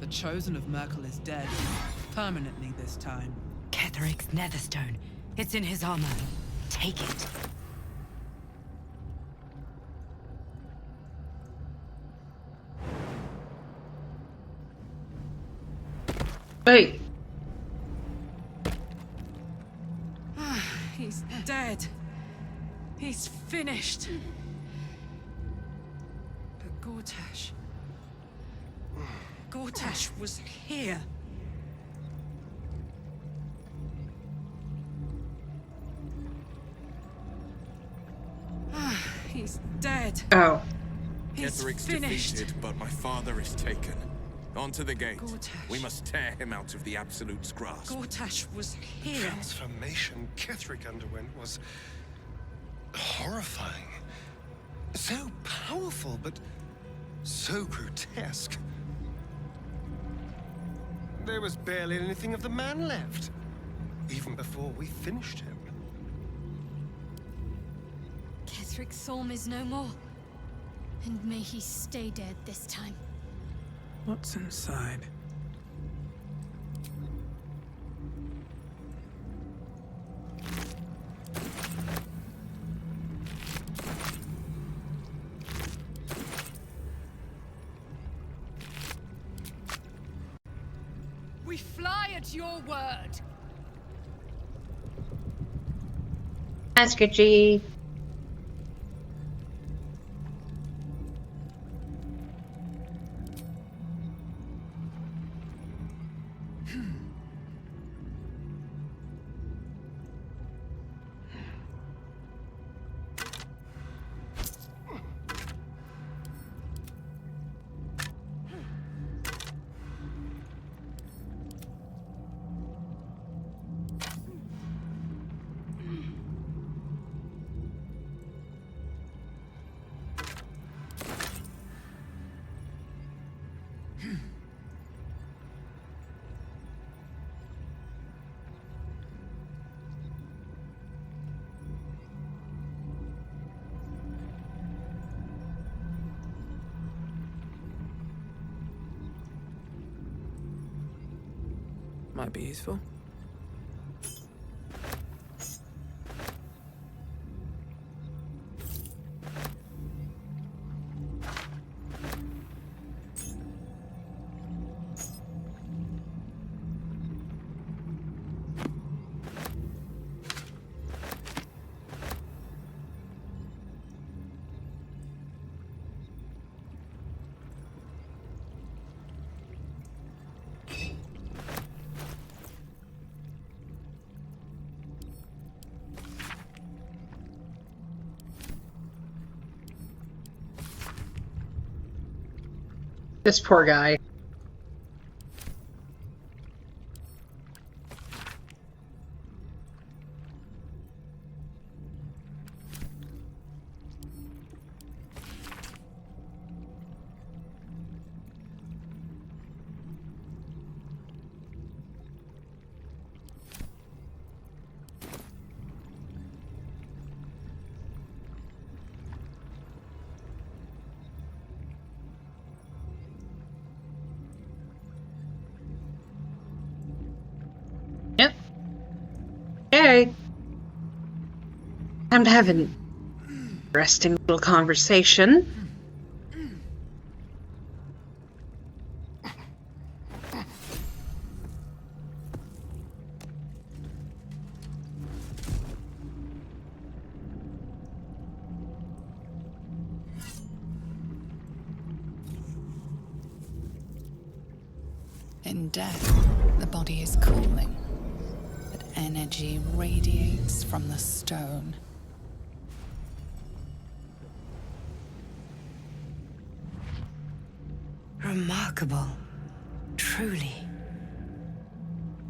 Chosen of Merkel is dead. Permanently this time. Ketheric's netherstone. It's in his armor. Take it. Wait. He's dead. He's finished. But Gortash was here. He's dead. Oh. He's Ketheric's finished. defeated, but my father is taken. On to the gate. Gortash. We must tear him out of the Absolute's grasp. Gortash was The here. transformation Ketheric underwent was horrifying. So powerful, but so grotesque. There was barely anything of the man left, even before we finished him. Ketheric's Thorm is no more. And may he stay dead this time. What's inside? We fly at your word. Ask it, G. Might be useful. This poor guy. Yep. Okay. Time to have an interesting little conversation. In death, the body is cooling, but energy radiates from the stone. Remarkable. Truly.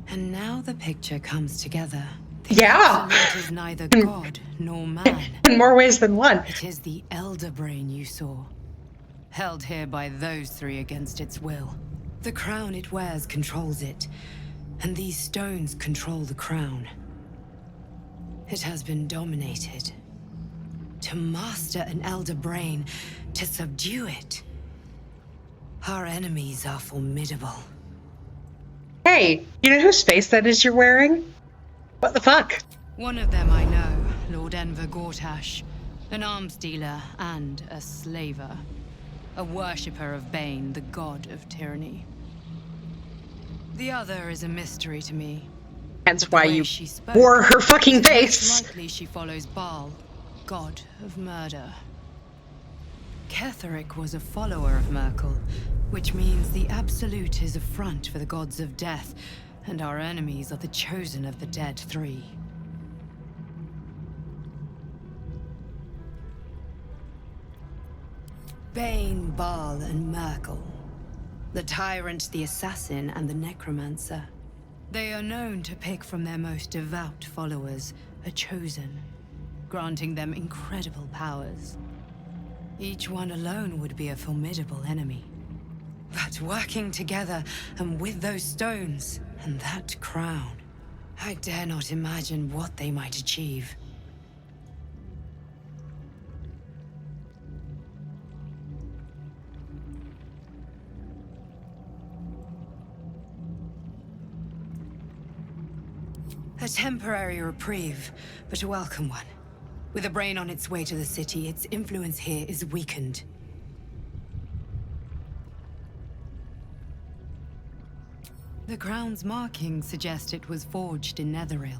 And now the picture comes together. The Yeah. Absolute is neither god nor man. In more ways than one. It is the Elder Brain you saw, held here by those three against its will. The crown it wears controls it, and these stones control the crown. It has been dominated. To master an Elder Brain, to subdue it. Our enemies are formidable. Hey, you know whose face that is you're wearing? What the fuck? One of them I know, Lord Enver Gortash, an arms dealer and a slaver. A worshipper of Bane, the god of tyranny. The other is a mystery to me. That's But the why way you she spoke, wore her fucking it's face. likely she follows Baal, god of murder. Ketheric was a follower of Merkel, which means the Absolute is a front for the gods of death, and our enemies are the chosen of the dead three. Bane, Baal, and Merkel. The tyrant, the assassin, and the necromancer. They are known to pick from their most devout followers a chosen, granting them incredible powers. Each one alone would be a formidable enemy. But working together, and with those stones, and that crown, I dare not imagine what they might achieve. A temporary reprieve, but a welcome one. With a brain on its way to the city, its influence here is weakened. The crown's markings suggest it was forged in Netheril,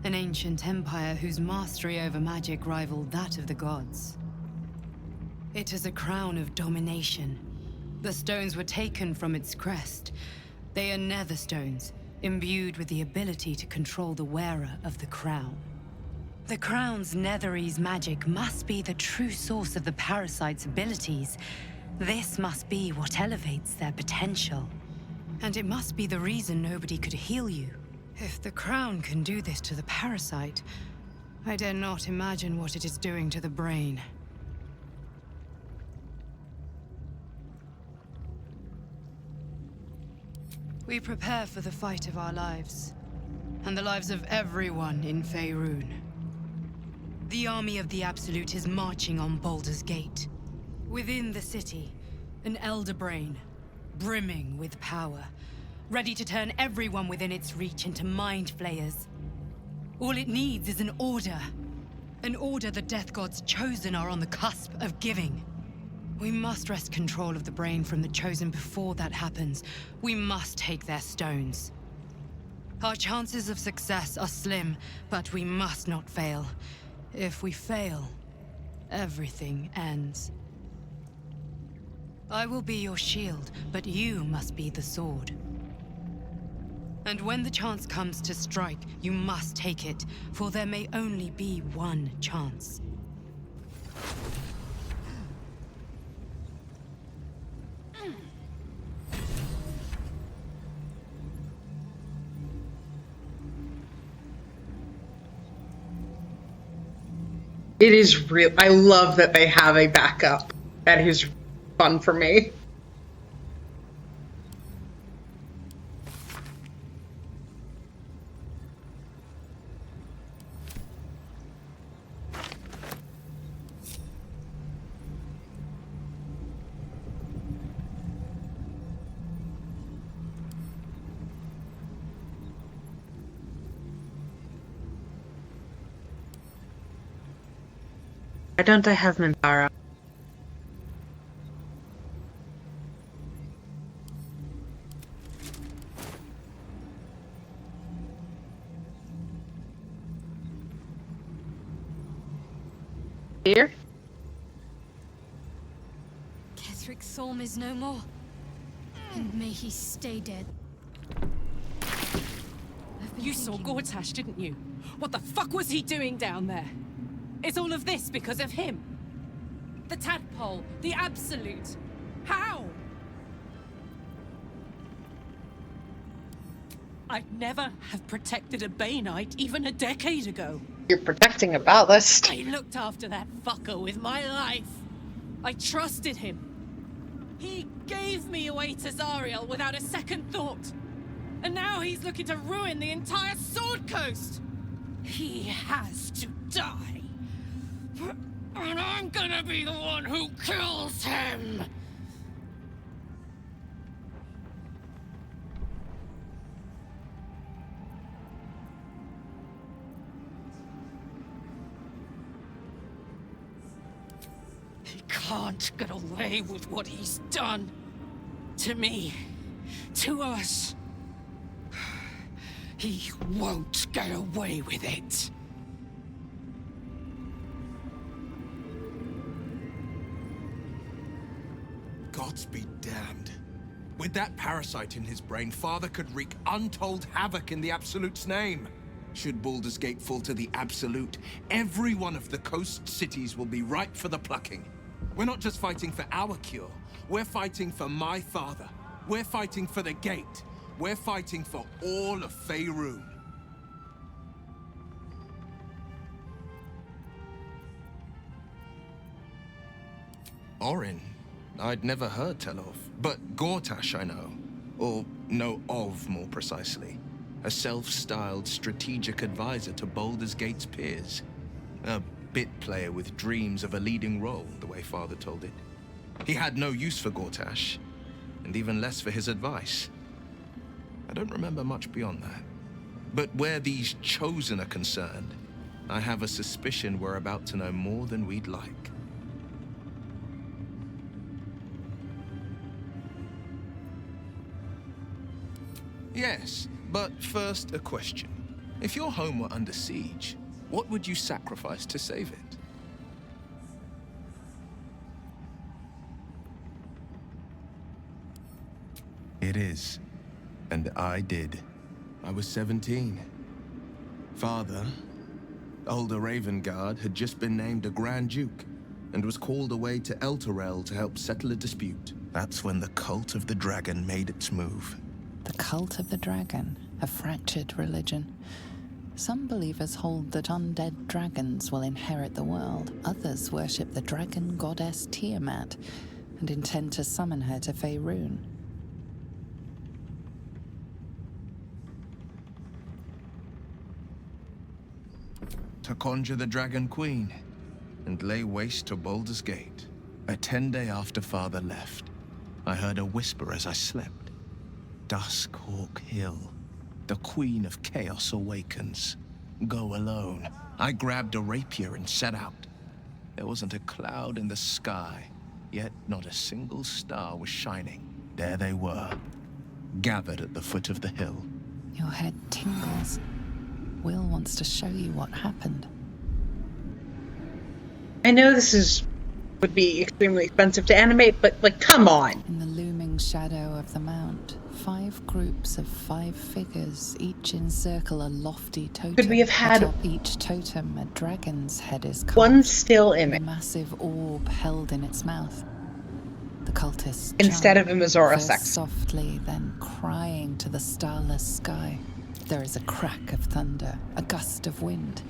an ancient empire whose mastery over magic rivaled that of the gods. It is a crown of domination. The stones were taken from its crest. They are nether stones, imbued with the ability to control the wearer of the crown. The crown's Netherese magic must be the true source of the parasite's abilities. This must be what elevates their potential. And it must be the reason nobody could heal you. If the crown can do this to the parasite, I dare not imagine what it is doing to the brain. We prepare for the fight of our lives, and the lives of everyone in Faerun. The army of the Absolute is marching on Baldur's Gate. Within the city, an Elder Brain, brimming with power, ready to turn everyone within its reach into mind flayers. All it needs is an order. An order the Death Gods chosen are on the cusp of giving. We must wrest control of the brain from the chosen before that happens. We must take their stones. Our chances of success are slim, but we must not fail. If we fail, everything ends. I will be your shield, but you must be the sword. And when the chance comes to strike, you must take it, for there may only be one chance. It is real. I love that they have a backup. That is fun for me. Why don't I have Minthara? Here? Kethric's Psalm is no more. And may he stay dead. You saw Gortash, didn't you? What the fuck was he doing down there? Is all of this because of him? The tadpole, the Absolute. How? I'd never have protected a Baneite even a decade ago. You're protecting a ballast. I looked after that fucker with my life. I trusted him. He gave me away to Zariel without a second thought. And now he's looking to ruin the entire Sword Coast. He has to die. And I'm gonna be the one who kills him! can't get away with what he's done. To me. To us. He won't get away with it. Gods be damned. With that parasite in his brain, Father could wreak untold havoc in the Absolute's name. Should Baldur's Gate fall to the Absolute, every one of the coast cities will be ripe for the plucking. We're not just fighting for our cure. We're fighting for my father. We're fighting for the Gate. We're fighting for all of Faerun. Orin, I'd never heard tell of, but Gortash I know. Or know of, more precisely. A self-styled strategic advisor to Baldur's Gate's peers. A bit player with dreams of a leading role, the way Father told it. He had no use for Gortash, and even less for his advice. I don't remember much beyond that. But where these Chosen are concerned, I have a suspicion we're about to know more than we'd like. Yes, but first a question. If your home were under siege, what would you sacrifice to save it? It is. And I did. I was 17. Father, older Ravengard, had just been named a Grand Duke and was called away to Elturel to help settle a dispute. That's when the cult of the dragon made its move. The cult of the dragon, a fractured religion. Some believers hold that undead dragons will inherit the world. Others worship the dragon goddess Tiamat and intend to summon her to Faerun. To conjure the Dragon Queen and lay waste to Baldur's Gate. A 10-day after Father left, I heard a whisper as I slept. Duskhawk Hill. The Queen of Chaos awakens. Go alone. I grabbed a rapier and set out. There wasn't a cloud in the sky, yet not a single star was shining. There they were, gathered at the foot of the hill. Your head tingles. Will wants to show you what happened. I know would be extremely expensive to animate, but like, come on. In the looming shadow of the mount, 5 groups of 5 figures, each encircle a lofty totem. Could we have had atop each totem, a dragon's head is carved. one still A image massive orb held in its mouth. The cultists instead of a Mizora first sex? softly, then crying to the starless sky. There is a crack of thunder, a gust of wind,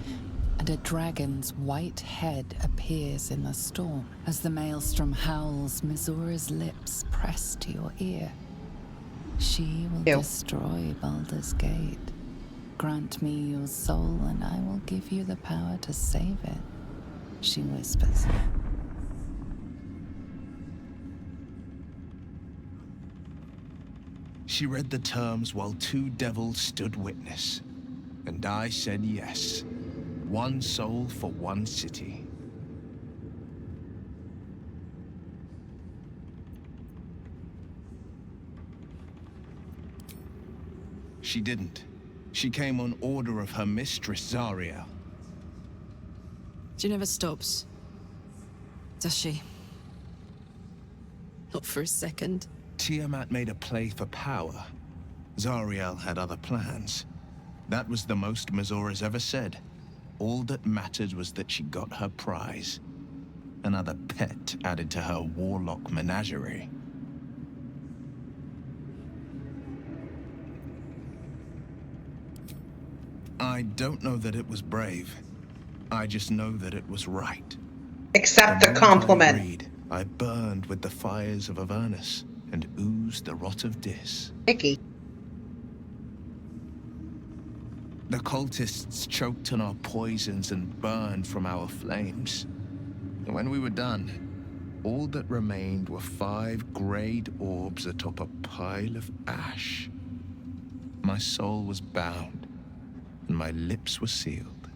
and a dragon's white head appears in the storm. As the maelstrom howls, Mizora's lips press to your ear. She will Ew. destroy Baldur's Gate. Grant me your soul, and I will give you the power to save it, she whispers. She read the terms while 2 devils stood witness, and I said yes. 1 soul for 1 city. She didn't. She came on order of her mistress, Zariel. She never stops, does she? Not for a second. Tiamat made a play for power. Zariel had other plans. That was the most Mizora's ever said. All that mattered was that she got her prize. Another pet added to her warlock menagerie. I don't know that it was brave. I just know that it was right. Accept the moment compliment. I agreed, I burned with the fires of Avernus and oozed the rot of Dis. Icky. The cultists choked on our poisons and burned from our flames. When we were done, all that remained were 5 grayed orbs atop a pile of ash. My soul was bound, and my lips were sealed.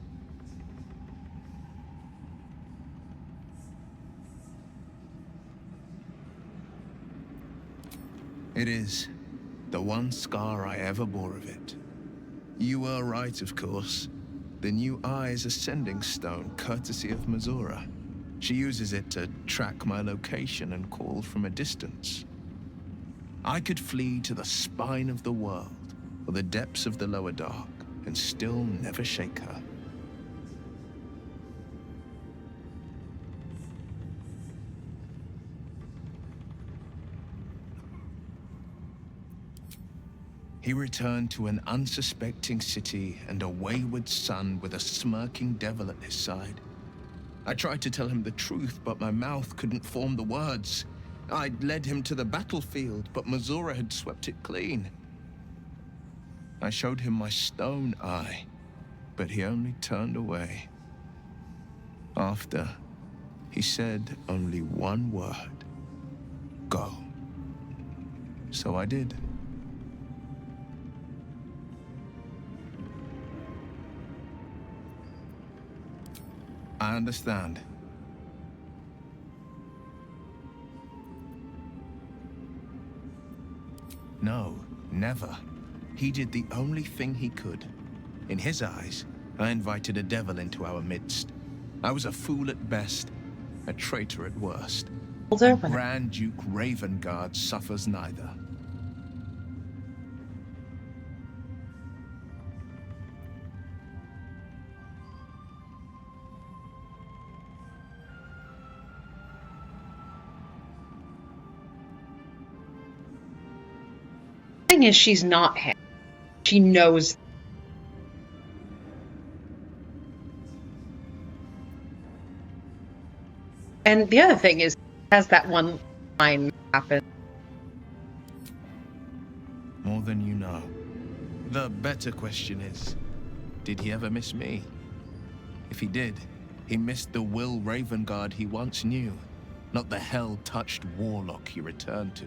It is. The one scar I ever bore of it. You were right, of course. The new eye is a sending stone, courtesy of Mazura. She uses it to track my location and call from a distance. I could flee to the spine of the world, or the depths of the lower dark, and still never shake her. He returned to an unsuspecting city and a wayward son with a smirking devil at his side. I tried to tell him the truth, but my mouth couldn't form the words. I'd led him to the battlefield, but Mazura had swept it clean. I showed him my stone eye, but he only turned away. After, he said only one word: go. So I did. I understand. No, never. He did the only thing he could. In his eyes, I invited a devil into our midst. I was a fool at best, a traitor at worst. And Grand Duke Ravengard suffers neither. The thing is, she's not him. She knows. And the other thing is, has that one line happen? More than you know. The better question is, did he ever miss me? If he did, he missed the Will Ravengard he once knew, not the hell-touched warlock he returned to.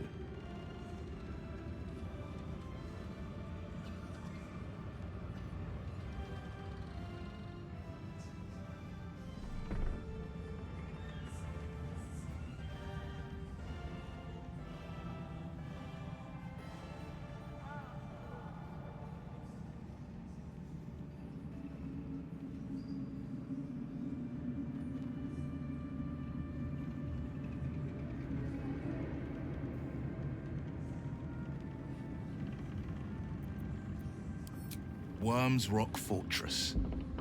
Worm's Rock Fortress.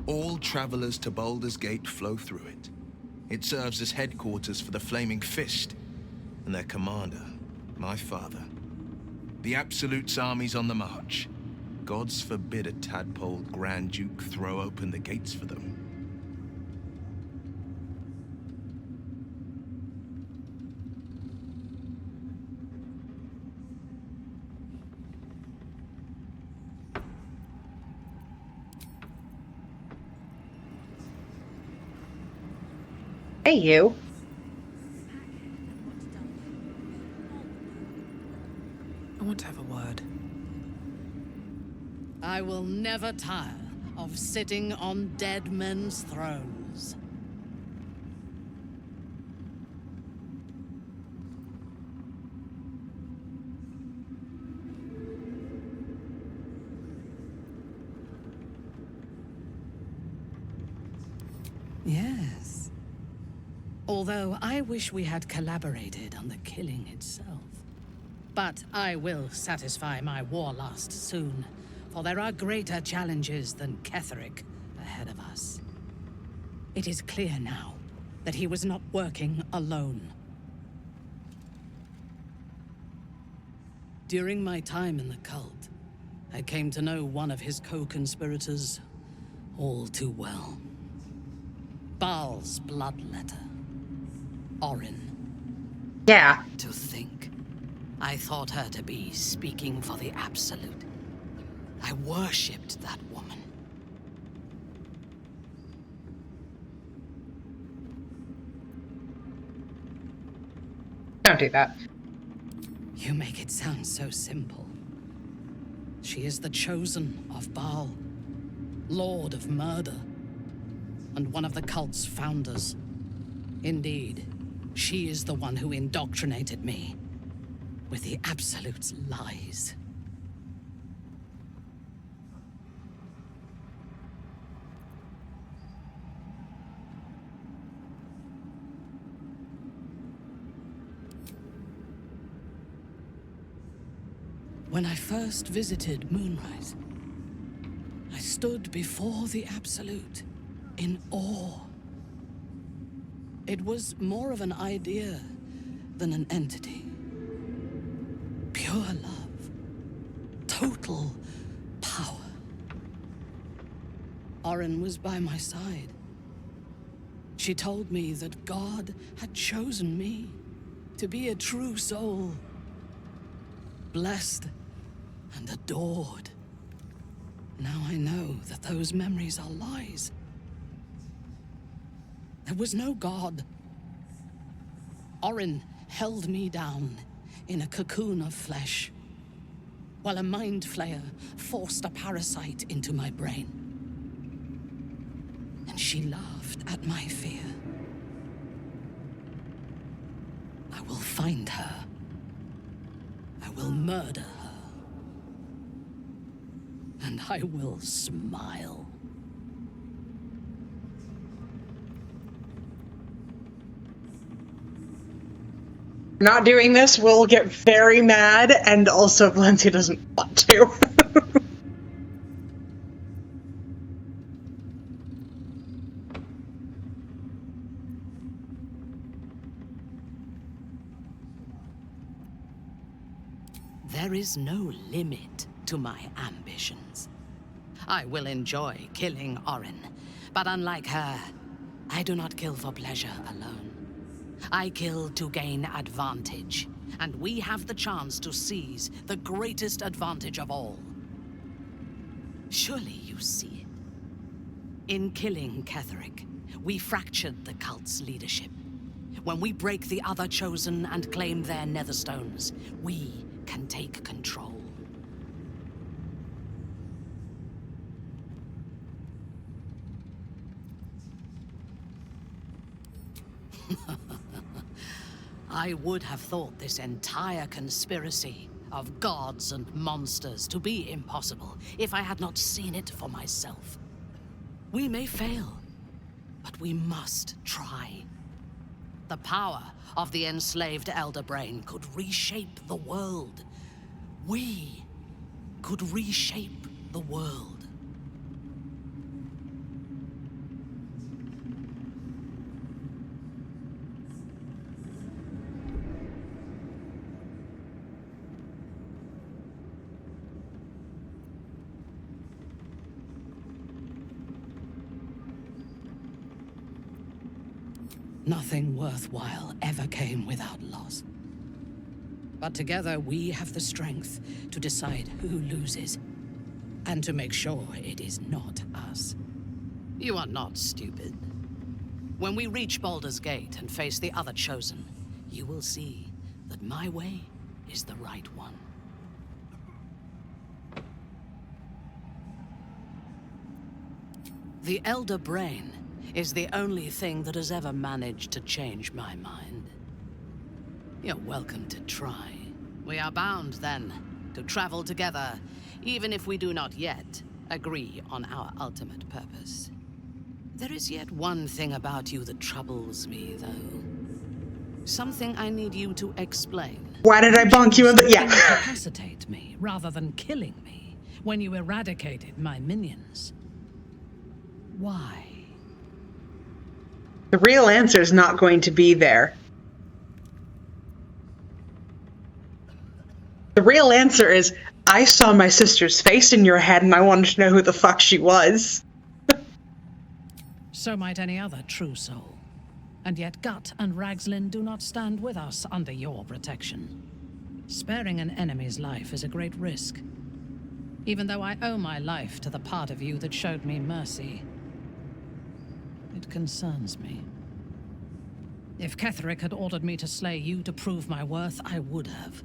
All travelers to Baldur's Gate flow through it. It serves as headquarters for the Flaming Fist, and their commander, my father. The Absolute's army's on the march. Gods forbid a tadpoled Grand Duke throw open the gates for them. Hey, you. I want to have a word. I will never tire of sitting on dead men's thrones. Yes. Although I wish we had collaborated on the killing itself. But I will satisfy my warlust soon, for there are greater challenges than Ketheric ahead of us. It is clear now that he was not working alone. During my time in the cult, I came to know one of his co-conspirators all too well. Baal's bloodletter. Orin. Yeah. To think, I thought her to be speaking for the Absolute. I worshipped that woman. Don't do that. You make it sound so simple. She is the chosen of Baal, Lord of Murder, and one of the cult's founders. Indeed, she is the one who indoctrinated me. with the Absolute's lies. When I first visited Moonrise, I stood before the Absolute in awe. It was more of an idea than an entity. Pure love. Total power. Orin was by my side. She told me that God had chosen me to be a true soul. Blessed and adored. Now I know that those memories are lies. There was no God. Orin held me down in a cocoon of flesh, while a mind flayer forced a parasite into my brain. And she laughed at my fear. I will find her. I will murder her. And I will smile. Not doing this will get very mad, and also Valencia doesn't want to. There is no limit to my ambitions. I will enjoy killing Orin, but unlike her, I do not kill for pleasure alone. I kill to gain advantage, and we have the chance to seize the greatest advantage of all. Surely you see it. In killing Ketheric, we fractured the cult's leadership. When we break the other Chosen and claim their Netherstones, we can take control. I would have thought this entire conspiracy of gods and monsters to be impossible if I had not seen it for myself. We may fail, but we must try. The power of the enslaved Elder Brain could reshape the world. We could reshape the world. Nothing worthwhile ever came without loss. But together we have the strength to decide who loses, and to make sure it is not us. You are not stupid. When we reach Baldur's Gate and face the other Chosen, you will see that my way is the right one. The Elder Brain is the only thing that has ever managed to change my mind. You're welcome to try. We are bound, then, to travel together, even if we do not yet agree on our ultimate purpose. There is yet one thing about you that troubles me, though. Something I need you to explain. Why did I bonk you in the... Yeah. Incapacitate me, rather than killing me, when you eradicated my minions. Why? The real answer is not going to be there. The real answer is, I saw my sister's face in your head and I wanted to know who the fuck she was. So might any other true soul. And yet Gut and Ragslin do not stand with us under your protection. Sparing an enemy's life is a great risk. Even though I owe my life to the part of you that showed me mercy, it concerns me. If Ketheric had ordered me to slay you to prove my worth, I would have.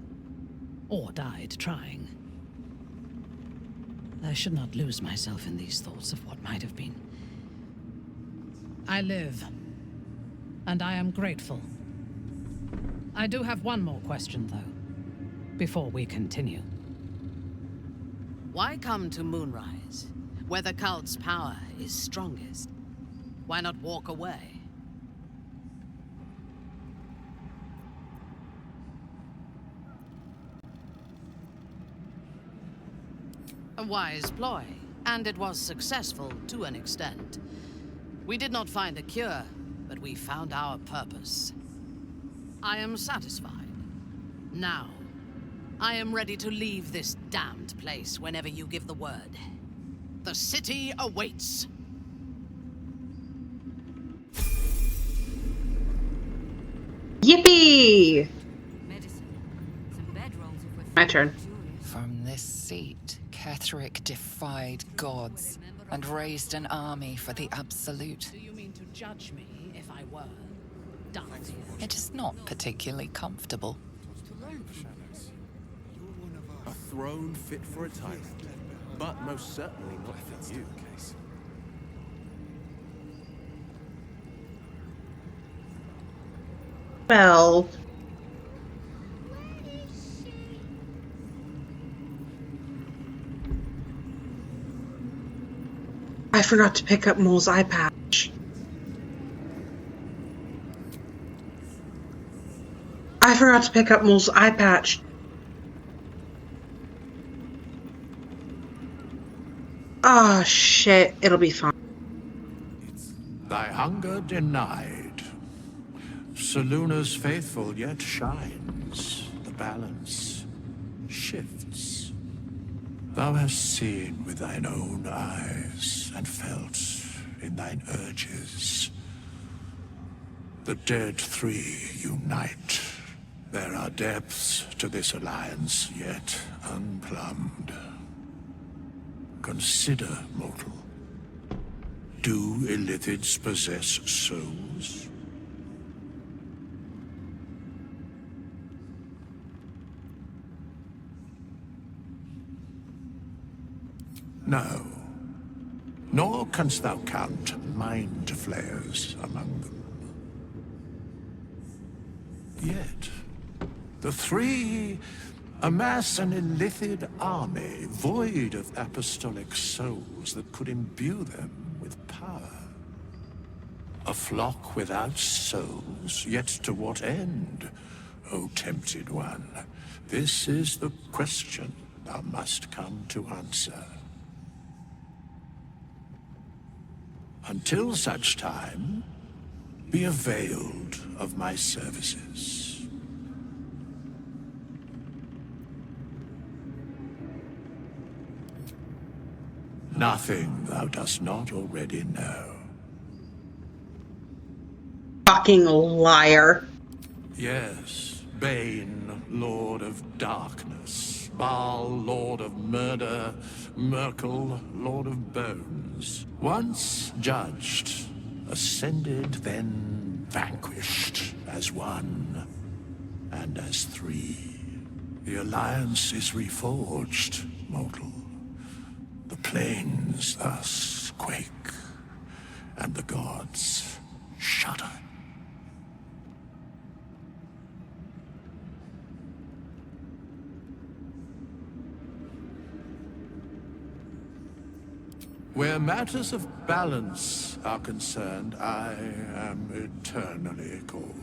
Or died trying. I should not lose myself in these thoughts of what might have been. I live, and I am grateful. I do have one more question, though. before we continue. Why come to Moonrise, where the cult's power is strongest? Why not walk away? A wise ploy, and it was successful to an extent. We did not find a cure, but we found our purpose. I am satisfied. Now, I am ready to leave this damned place whenever you give the word. The city awaits. Yippee! My turn. From this seat, Ketherick defied gods and raised an army for the Absolute. Do you mean to judge me if I were? Done. It is not particularly comfortable. A throne fit for a tyrant, but most certainly not for you. Well... I forgot to pick up Mole's eye patch. I forgot to pick up Mole's eye patch. Oh shit, it'll be fine. Thy hunger denied. Seluna's faithful yet shines. The balance shifts. Thou hast seen with thine own eyes and felt in thine urges. The dead three unite. There are depths to this alliance yet unplumbed. Consider, mortal. Do Illithids possess souls? No. Nor canst thou count mind flayers among them. Yet, the three amass an Illithid army void of apostolic souls that could imbue them with power. A flock without souls, yet to what end, O tempted one? This is the question thou must come to answer. Until such time, be availed of my services. Nothing thou dost not already know. Fucking liar. Yes, Bane, Lord of Darkness, Baal, Lord of Murder, Merkel, Lord of Bones. Once judged, ascended, then vanquished as one, and as three. The alliance is reforged, mortal. The plains thus quake, and the gods shudder. Where matters of balance are concerned, I am eternally cold.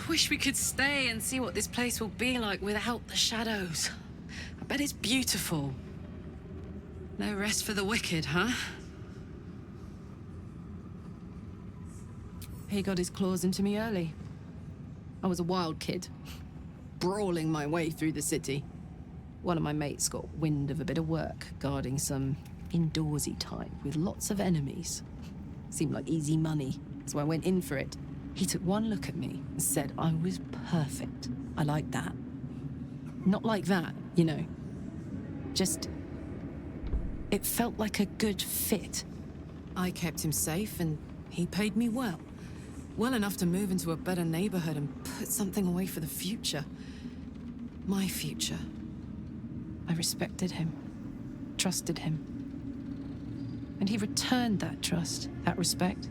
Wish we could stay and see what this place will be like without the shadows. I bet it's beautiful. No rest for the wicked, huh? He got his claws into me early. I was a wild kid, brawling my way through the city. One of my mates got wind of a bit of work guarding some indoorsy type with lots of enemies. Seemed like easy money, so I went in for it. He took one look at me and said I was perfect. I like that. Not like that, you know. Just... it felt like a good fit. I kept him safe and he paid me well. Well enough to move into a better neighborhood and put something away for the future. My future. I respected him, trusted him. And he returned that trust, that respect.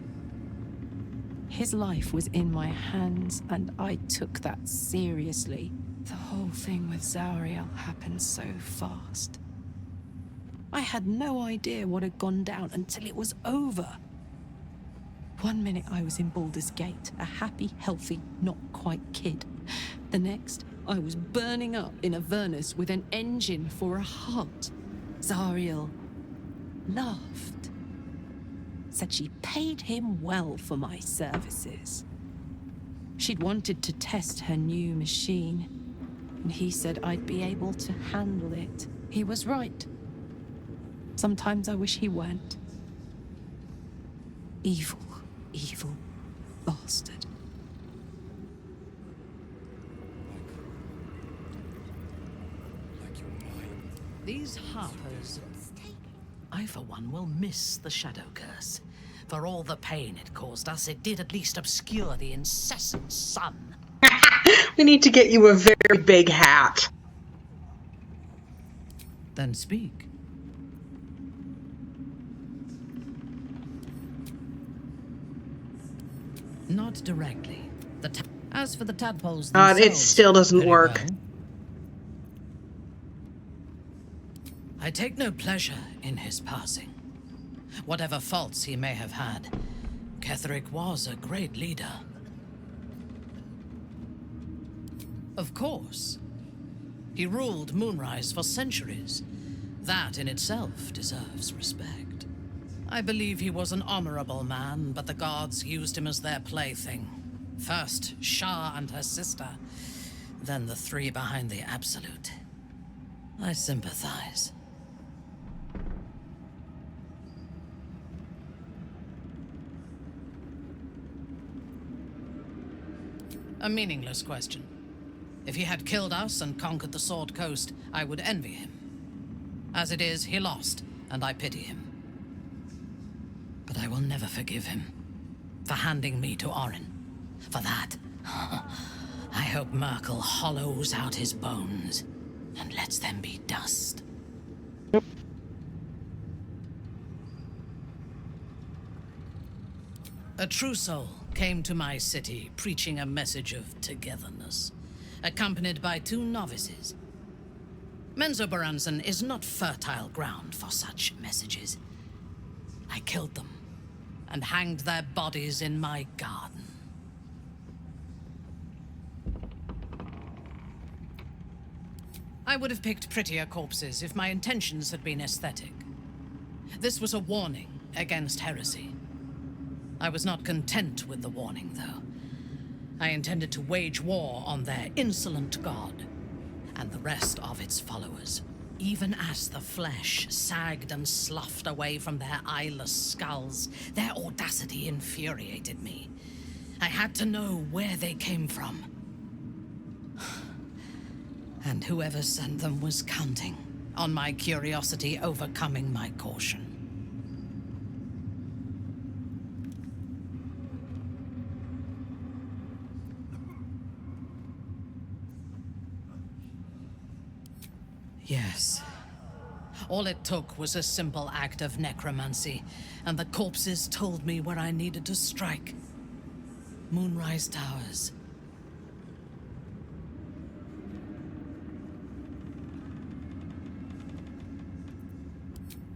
His life was in my hands, and I took that seriously. The whole thing with Zariel happened so fast. I had no idea what had gone down until it was over. One minute I was in Baldur's Gate, a happy, healthy, not quite kid. The next, I was burning up in Avernus with an engine for a heart. Zariel laughed. Said she paid him well for my services. She'd wanted to test her new machine, and he said I'd be able to handle it. He was right. Sometimes I wish he weren't. Evil, evil bastard. These Harpers, I for one will miss the Shadow Curse. For all the pain it caused us, it did at least obscure the incessant sun. We need to get you a very big hat. Then speak. Not directly. As for the tadpoles themselves, it still doesn't very work. well. I take no pleasure in his passing. Whatever faults he may have had, Ketheric was a great leader. Of course. He ruled Moonrise for centuries. That in itself deserves respect. I believe he was an honorable man, but the gods used him as their plaything. First, Shah and her sister, then the three behind the Absolute. I sympathize. A meaningless question. If he had killed us and conquered the Sword Coast, I would envy him. As it is, he lost, and I pity him. But I will never forgive him for handing me to Orin. For that, I hope Merkel hollows out his bones and lets them be dust. A true soul came to my city preaching a message of togetherness, accompanied by 2 novices. Menzoberranzan is not fertile ground for such messages. I killed them and hanged their bodies in my garden. I would have picked prettier corpses if my intentions had been aesthetic. This was a warning against heresy. I was not content with the warning, though. I intended to wage war on their insolent god and the rest of its followers. Even as the flesh sagged and sloughed away from their eyeless skulls, their audacity infuriated me. I had to know where they came from. And whoever sent them was counting on my curiosity overcoming my caution. Yes. All it took was a simple act of necromancy, and the corpses told me where I needed to strike. Moonrise Towers.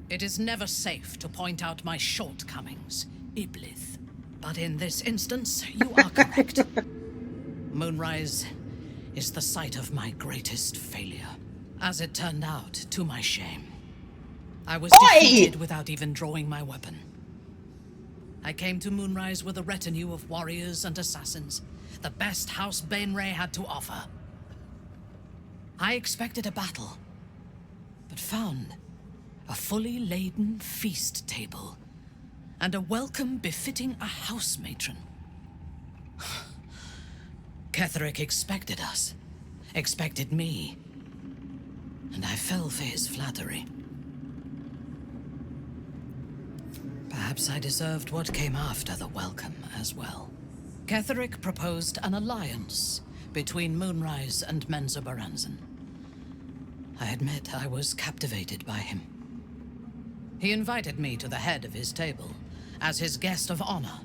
It is never safe to point out my shortcomings, Iblith. But in this instance, you are correct. Moonrise is the site of my greatest failure. As it turned out, to my shame, I was defeated without even drawing my weapon. I came to Moonrise with a retinue of warriors and assassins, the best House Bainray had to offer. I expected a battle, but found a fully laden feast table and a welcome befitting a house matron. Ketheric expected us, expected me, and I fell for his flattery. Perhaps I deserved what came after the welcome as well. Ketheric proposed an alliance between Moonrise and Menzoberranzan. I admit I was captivated by him. He invited me to the head of his table as his guest of honor.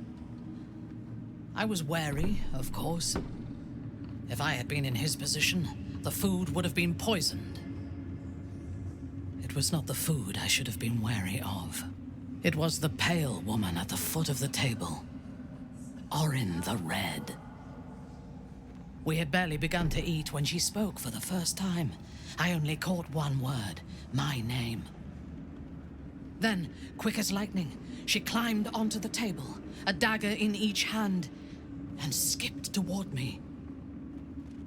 I was wary, of course. If I had been in his position, the food would have been poisoned. It was not the food I should have been wary of. It was the pale woman at the foot of the table. Orin the Red. We had barely begun to eat when she spoke for the first time. I only caught one word, my name. Then, quick as lightning, she climbed onto the table, a dagger in each hand, and skipped toward me,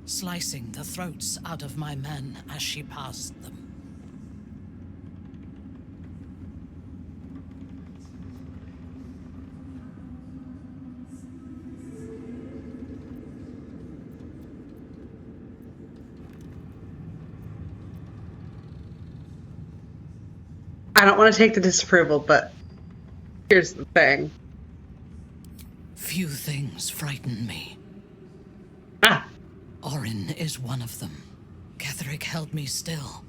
slicing the throats out of my men as she passed them. I don't want to take the disapproval, but here's the thing. Few things frighten me. Orin is one of them. Ketheric held me still.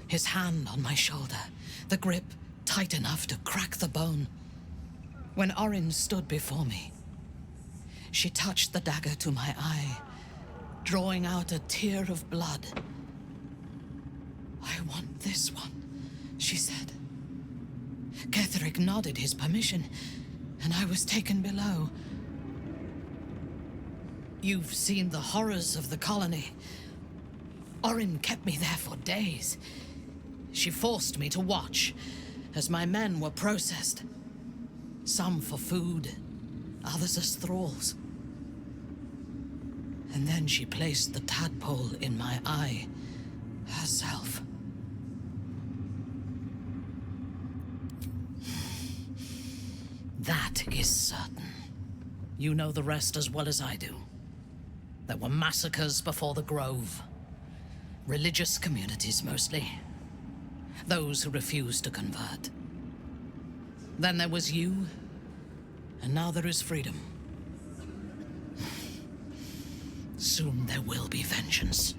His hand on my shoulder, the grip tight enough to crack the bone. When Orin stood before me, she touched the dagger to my eye, drawing out a tear of blood. I want this one, she said. Ketheric nodded his permission, and I was taken below. You've seen the horrors of the colony. Orin kept me there for days. She forced me to watch as my men were processed. Some for food, others as thralls. And then she placed the tadpole in my eye herself. That is certain. You know the rest as well as I do. There were massacres before the Grove. Religious communities, mostly. Those who refused to convert. Then there was you, and now there is freedom. Soon there will be vengeance.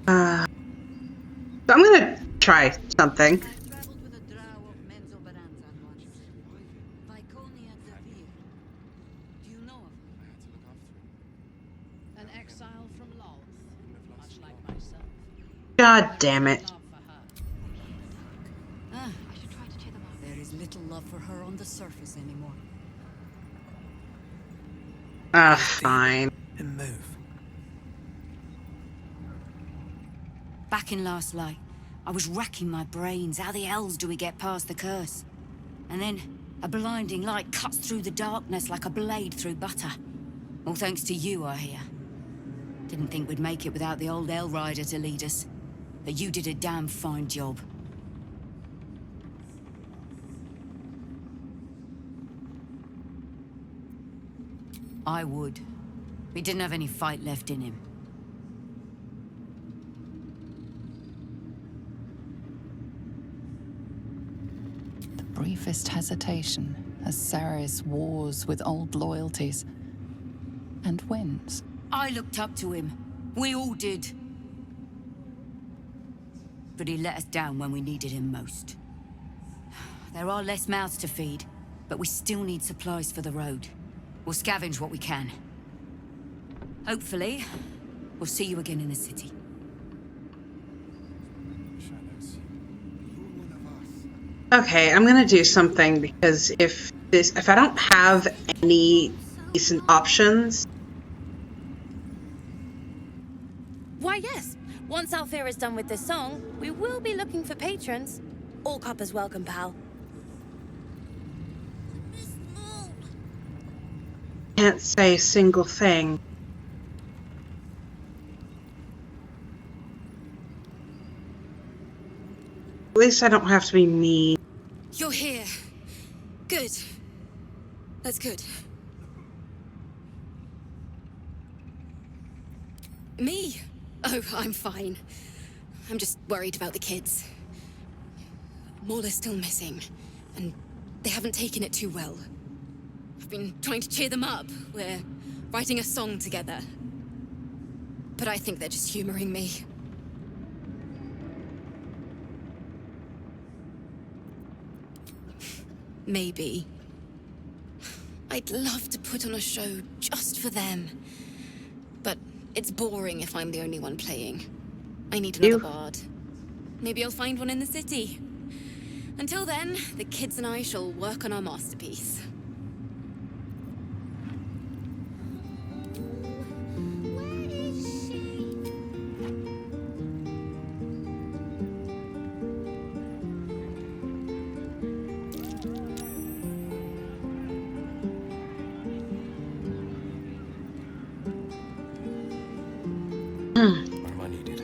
So I'm gonna try something. God damn it. There is little love for her on the surface anymore. Fine. And move. Back in last light, I was racking my brains. How the hells do we get past the curse? And then, a blinding light cuts through the darkness like a blade through butter. All thanks to you, I hear. Didn't think we'd make it without the old El Rider to lead us. But you did a damn fine job. I would. We didn't have any fight left in him. The briefest hesitation as Saris wars with old loyalties and wins. I looked up to him. We all did. But he let us down when we needed him most. There are less mouths to feed, but we still need supplies for the road. We'll scavenge what we can. Hopefully, we'll see you again in the city. Okay, I'm gonna do something because if I don't have any decent options. Why, yes. Once Alfira is done with this song, we will be looking for patrons. All coppers welcome, pal. Can't say a single thing. At least I don't have to be mean. You're here. Good. That's good. Me? Oh, I'm fine. I'm just worried about the kids. Maul is still missing. and they haven't taken it too well. I've been trying to cheer them up. We're writing a song together. But I think they're just humoring me. Maybe. I'd love to put on a show just for them. But it's boring if I'm the only one playing. I need another bard. Maybe I'll find one in the city. Until then, the kids and I shall work on our masterpiece. Where am I needed?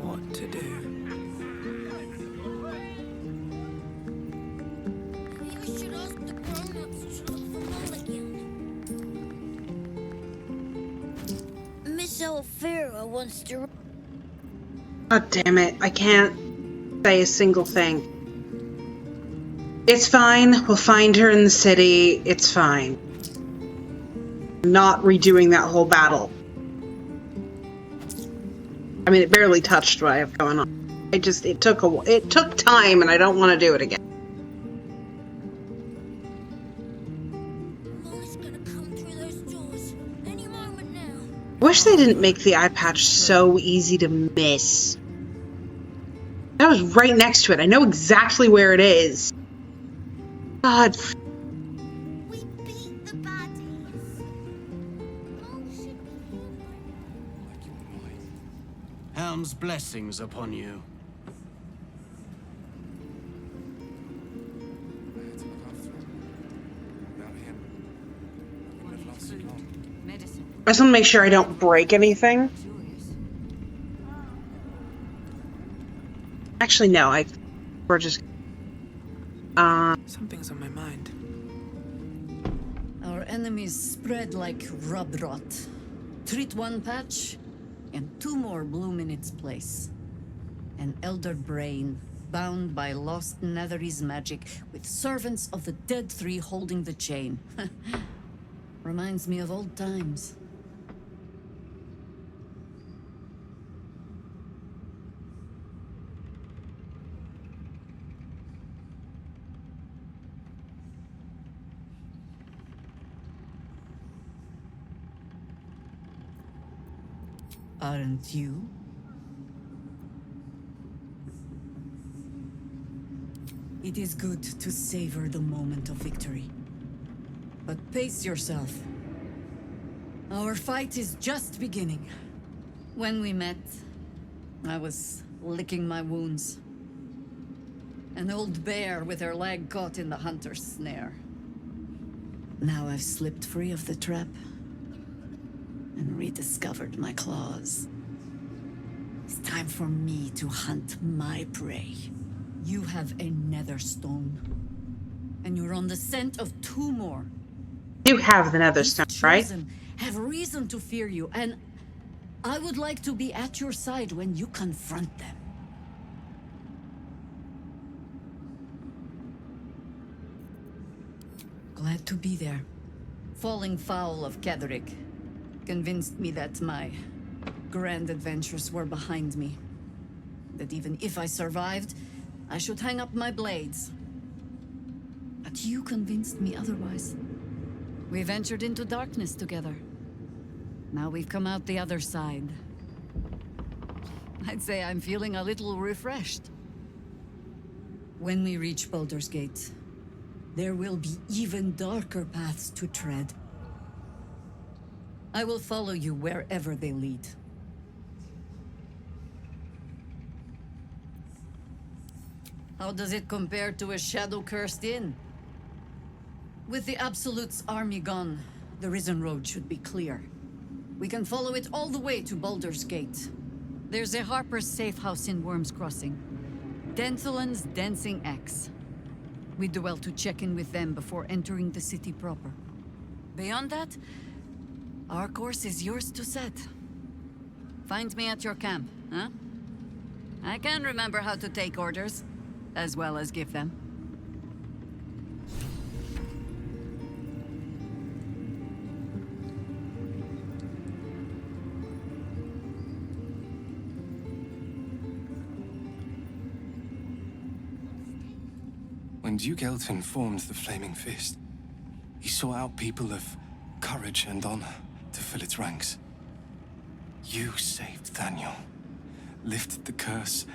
What to do? Maybe we should ask the grown-ups to look for Mulligan. Miss Alfira wants to... God damn it. I can't say a single thing. It's fine. We'll find her in the city. It's fine. Not redoing that whole battle. I mean, it barely touched what I have going on. It took time, and I don't want to do it again. Molly's gonna come through those doors any moment now. Wish they didn't make the eye patch so easy to miss. That was right next to it. I know exactly where it is. God. We beat the baddies. Mom should be here. Helm's blessings upon you. I just want to make sure I don't break anything. Actually, no. We're just. Something's on my mind. Our enemies spread like rub rot. Treat one patch, and two more bloom in its place. An elder brain, bound by lost Netherese magic, with servants of the dead three holding the chain. Reminds me of old times. Aren't you? It is good to savor the moment of victory. But pace yourself. Our fight is just beginning. When we met, I was licking my wounds. An old bear with her leg caught in the hunter's snare. Now I've slipped free of the trap and rediscovered my claws. It's time for me to hunt my prey. You have a nether stone, and you're on the scent of two more. You have the nether stone, right? Have reason to fear you, and I would like to be at your side when you confront them. Glad to be there. Falling foul of Ketherick convinced me that my grand adventures were behind me. That even if I survived, I should hang up my blades. But you convinced me otherwise. We ventured into darkness together. Now we've come out the other side. I'd say I'm feeling a little refreshed. When we reach Baldur's Gate, there will be even darker paths to tread. I will follow you wherever they lead. How does it compare to a shadow-cursed inn? With the Absolute's army gone, the Risen Road should be clear. We can follow it all the way to Baldur's Gate. There's a Harper's safe house in Worm's Crossing. Denthelin's Dancing Axe. We do well to check in with them before entering the city proper. Beyond that, our course is yours to set. Find me at your camp, huh? I can remember how to take orders, as well as give them. When Duke Elton formed the Flaming Fist, he sought out people of courage and honor to fill its ranks. You saved Daniel, lifted the curse,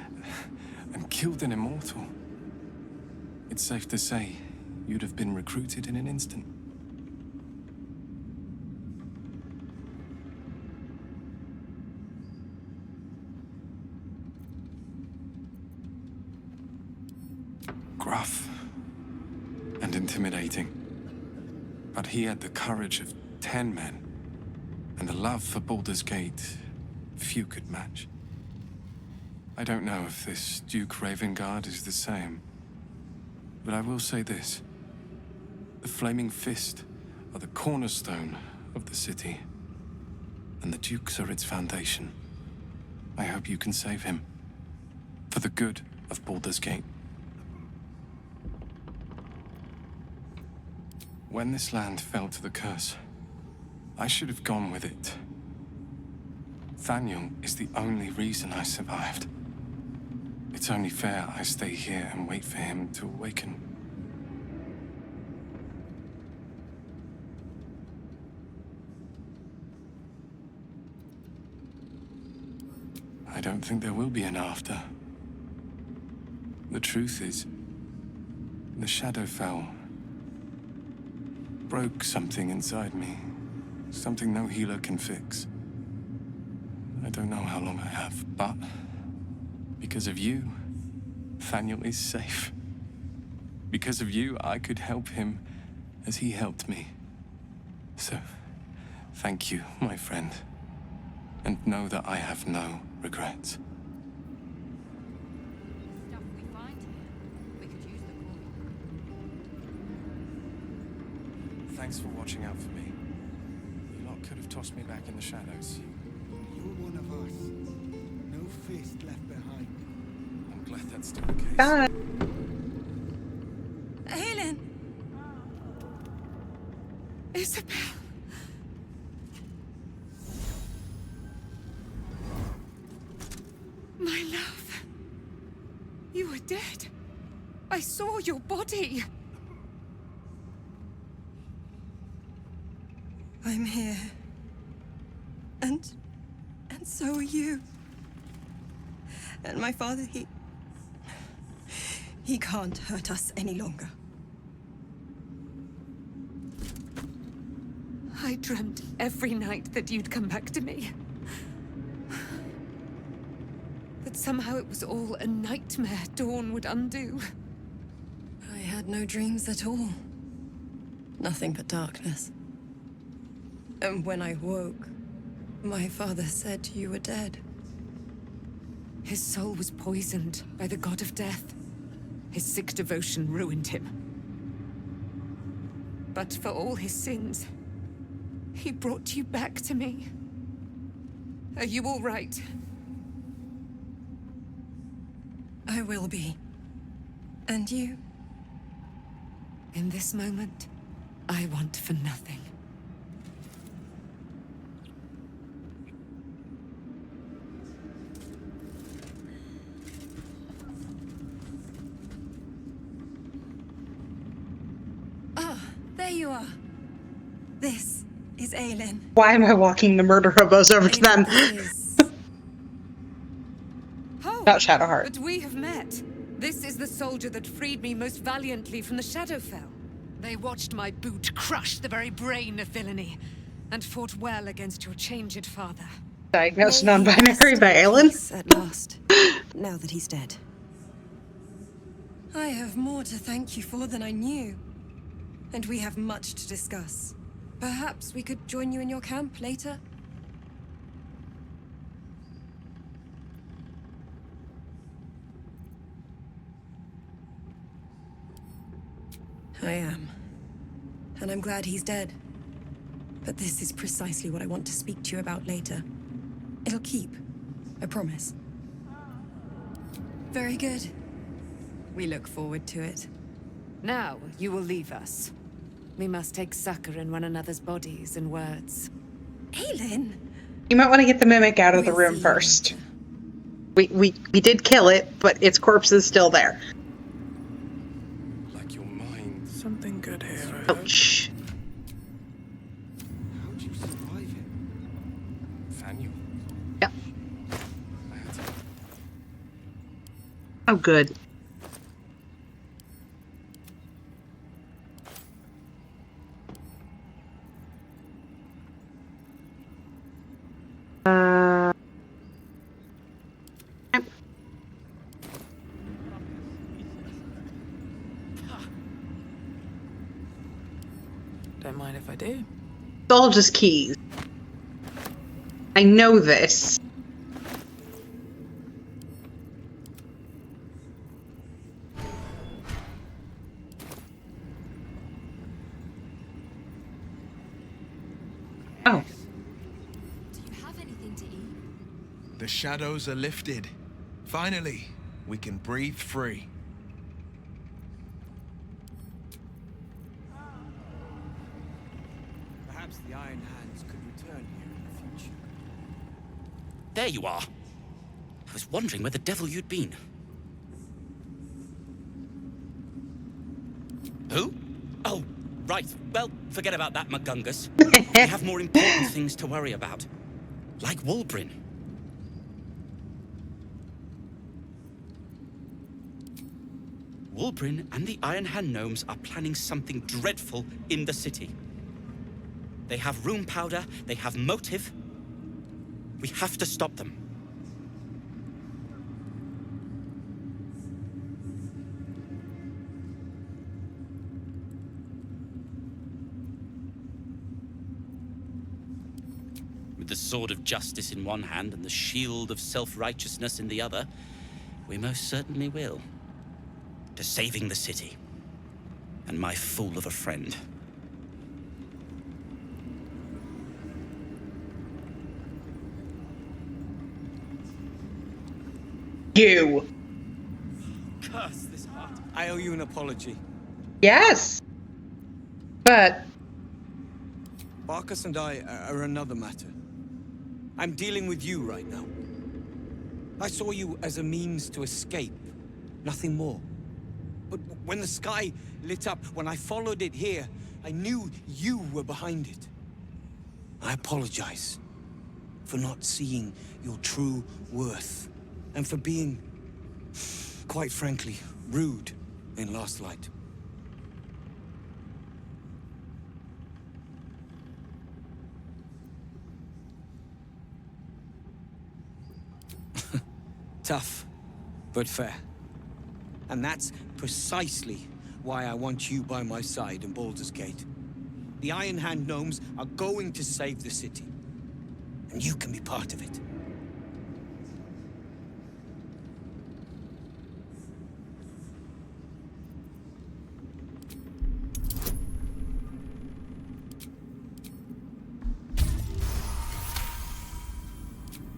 and killed an immortal. It's safe to say you'd have been recruited in an instant. Gruff and intimidating, but he had the courage of 10 men and a love for Baldur's Gate few could match. I don't know if this Duke Ravengard is the same, but I will say this. The Flaming Fist are the cornerstone of the city, and the Dukes are its foundation. I hope you can save him, for the good of Baldur's Gate. When this land fell to the curse, I should have gone with it. Thaniel is the only reason I survived. It's only fair I stay here and wait for him to awaken. I don't think there will be an after. The truth is, the Shadowfell broke something inside me. Something no healer can fix. I don't know how long I have, but because of you, Thaniel is safe. Because of you, I could help him as he helped me. So, thank you, my friend. And know that I have no regrets. Thanks for watching out for me. You lot could have tossed me back in the shadows. You're one of us. No fist left behind. I'm glad that's still the case. Bye. Helen! Isabel! My love. You were dead. I saw your body. I'm here. And so are you. And my father, he can't hurt us any longer. I dreamt every night that you'd come back to me. That somehow it was all a nightmare Dawn would undo. I had no dreams at all. Nothing but darkness. And when I woke, my father said you were dead. His soul was poisoned by the god of death. His sick devotion ruined him. But for all his sins, he brought you back to me. Are you all right? I will be. And you? In this moment, I want for nothing. There you are. This is Aelin. Why am I walking the murder hobos over to them? Not Shadowheart. But we have met. This is the soldier that freed me most valiantly from the Shadowfell. They watched my boot crush the very brain of villainy, and fought well against your changed father. Diagnosed non-binary by Aelin? At last, now that he's dead. I have more to thank you for than I knew. And we have much to discuss. Perhaps we could join you in your camp later? I am. And I'm glad he's dead. But this is precisely what I want to speak to you about later. It'll keep. I promise. Very good. We look forward to it. Now you will leave us. We must take succor in one another's bodies and words. Aelin! You might want to get the mimic out of the room first. We did kill it, but its corpse is still there. Like your mind. Something good here. Ouch. How'd you survive it? Faniel. Yeah. Oh, good. Don't mind if I do. It's all just keys. I know this. Oh. Do you have anything to eat? The shadows are lifted. Finally, we can breathe free. Perhaps the Iron Hands could return here in the future. There you are. I was wondering where the devil you'd been. Who? Oh, right. Well, forget about that, McGungus. We have more important things to worry about. Like Wulbrin. Wulbrin and the Iron Hand gnomes are planning something dreadful in the city. They have room powder, they have motive. We have to stop them. With the sword of justice in one hand and the shield of self-righteousness in the other, we most certainly will. To saving the city. And my fool of a friend. You. Curse this heart. I owe you an apology. Yes. But Barkus and I are another matter. I'm dealing with you right now. I saw you as a means to escape, nothing more. But when the sky lit up, when I followed it here, I knew you were behind it. I apologize for not seeing your true worth, and for being, quite frankly, rude in Last Light. Tough, but fair. And that's precisely why I want you by my side in Baldur's Gate. The Iron Hand gnomes are going to save the city. And you can be part of it.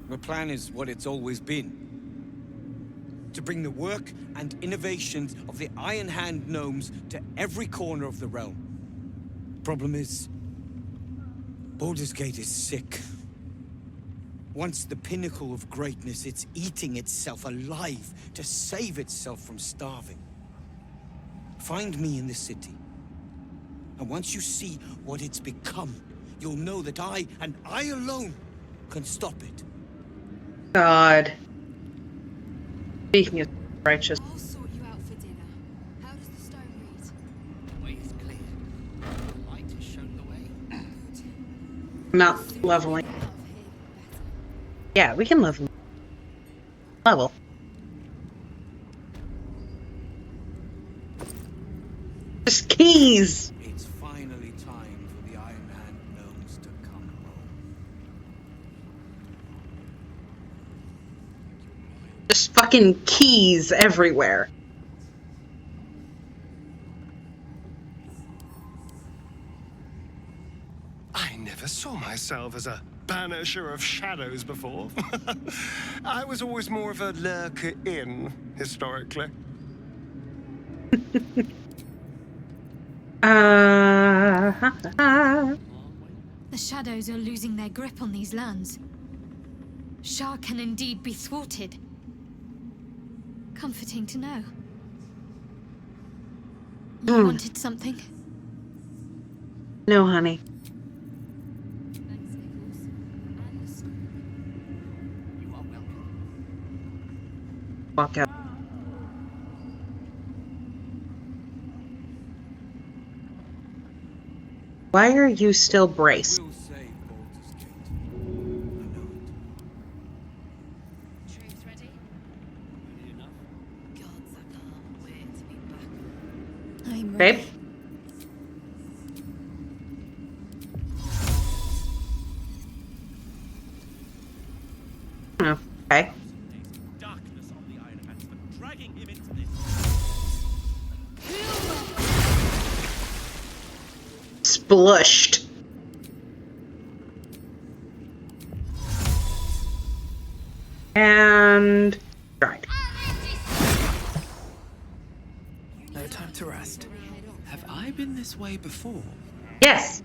The plan is what it's always been. To bring the work and innovations of the Iron Hand gnomes to every corner of the realm. Problem is, Baldur's Gate is sick. Once the pinnacle of greatness, it's eating itself alive to save itself from starving. Find me in the city. And once you see what it's become, you'll know that I, and I alone, can stop it. God. Speaking of righteous. I'll sort you out for dinner. How does the stone read? The way is clear. The light has shown the way. I'm not leveling. Yeah, we can level. Just keys. It's finally time for the Iron Hand gnomes to come home. Just fucking keys everywhere. I never saw myself as a banisher of shadows before. I was always more of a lurker-in, historically. The shadows are losing their grip on these lands. Shah can indeed be thwarted. Comforting to know. You wanted something? No, honey. Walk out. Why are you still braced? I'm Babe? ready. Oh, okay. Darkness on the Iron Hands for dragging him into this. Splushed. And dried. No time to rest. Have I been this way before? Yes.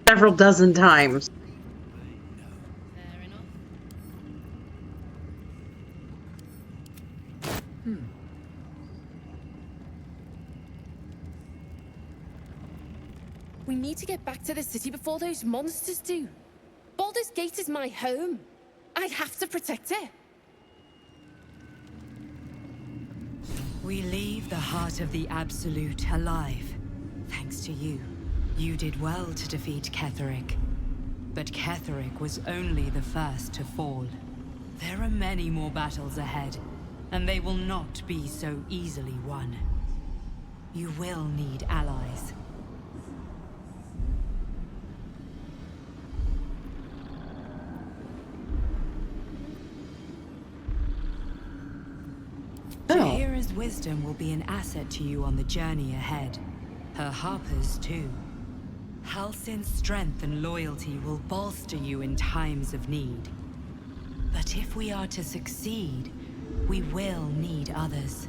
Several dozen times. We need to get back to the city before those monsters do. Baldur's Gate is my home. I have to protect it. We leave the heart of the Absolute alive. Thanks to you. You did well to defeat Ketheric. But Ketheric was only the first to fall. There are many more battles ahead, and they will not be so easily won. You will need allies. Jahira's wisdom will be an asset to you on the journey ahead. Her harpers, too. Halsin's strength and loyalty will bolster you in times of need. But if we are to succeed, we will need others.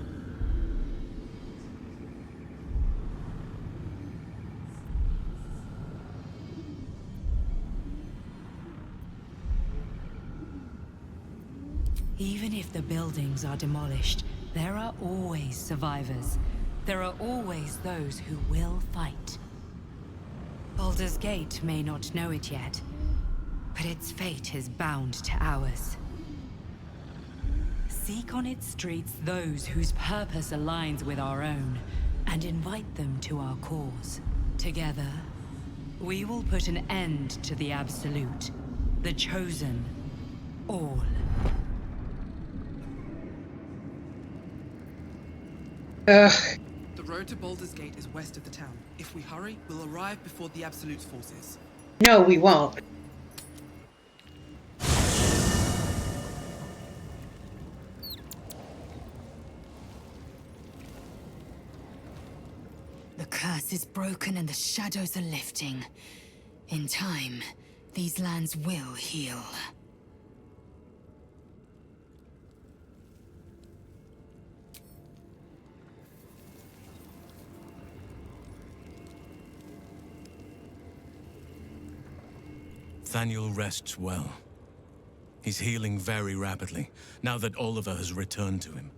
Even if the buildings are demolished, there are always survivors. There are always those who will fight. Baldur's Gate may not know it yet, but its fate is bound to ours. Seek on its streets those whose purpose aligns with our own, and invite them to our cause. Together, we will put an end to the Absolute, the Chosen, all. Ugh. The road to Baldur's Gate is west of the town. If we hurry, we'll arrive before the Absolute's forces. No, we won't. The curse is broken and the shadows are lifting. In time, these lands will heal. Thaniel rests well. He's healing very rapidly, now that Oliver has returned to him.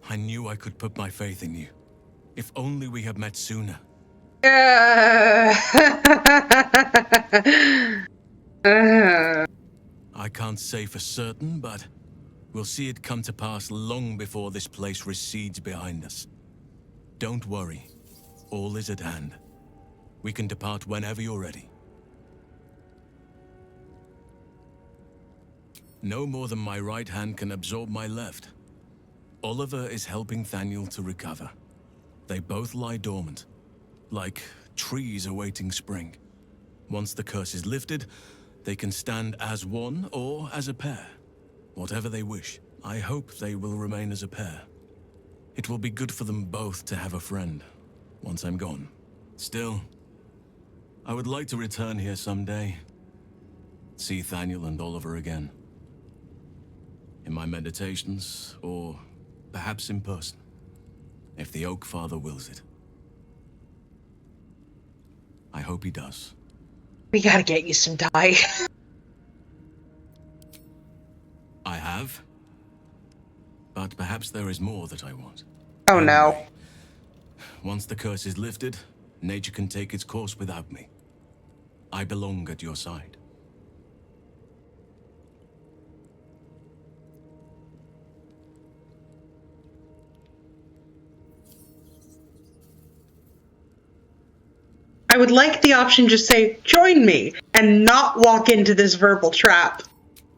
I knew I could put my faith in you. If only we had met sooner. I can't say for certain, but we'll see it come to pass long before this place recedes behind us. Don't worry. All is at hand. We can depart whenever you're ready. No more than my right hand can absorb my left. Oliver is helping Thaniel to recover. They both lie dormant, like trees awaiting spring. Once the curse is lifted, they can stand as one or as a pair. Whatever they wish. I hope they will remain as a pair. It will be good for them both to have a friend, once I'm gone. Still, I would like to return here someday. See Thaniel and Oliver again. In my meditations, or perhaps in person, if the Oak Father wills it. I hope he does. We gotta get you some dye. I have. But perhaps there is more that I want. Oh no. Anyway, once the curse is lifted, nature can take its course without me. I belong at your side. I would like the option just say, join me, and not walk into this verbal trap.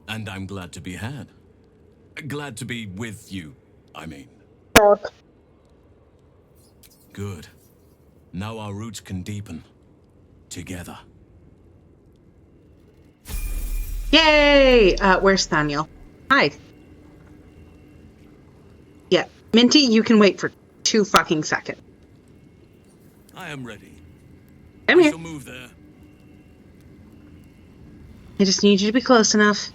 And I'm glad to be had. Glad to be with you, I mean. Good. Now our roots can deepen. Together. Yay! Where's Thaniel? Hi. Yeah. Minty, you can wait for 2 fucking seconds. I am ready. Come here. I shall move there. I just need you to be close enough.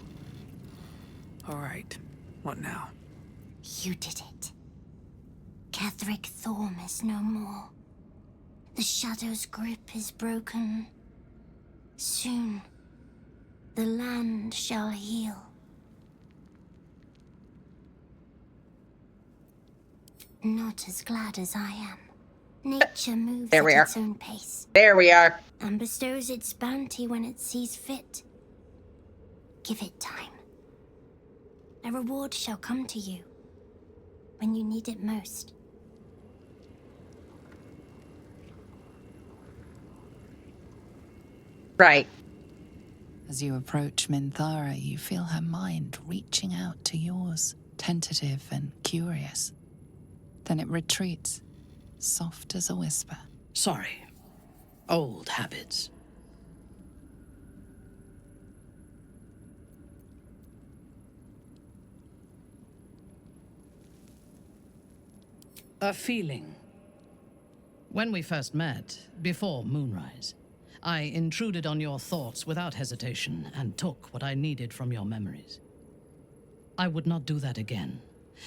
All right. What now? You did it. Catherick Thorm is no more. The Shadow's grip is broken. Soon, the land shall heal. Not as glad as I am. Nature moves There we at are. its own pace. There we are. And bestows its bounty when it sees fit. Give it time. A reward shall come to you when you need it most. Right. As you approach Minthara, you feel her mind reaching out to yours, tentative and curious. Then it retreats, soft as a whisper. Sorry. Old habits. A feeling. When we first met, before moonrise, I intruded on your thoughts without hesitation and took what I needed from your memories. I would not do that again,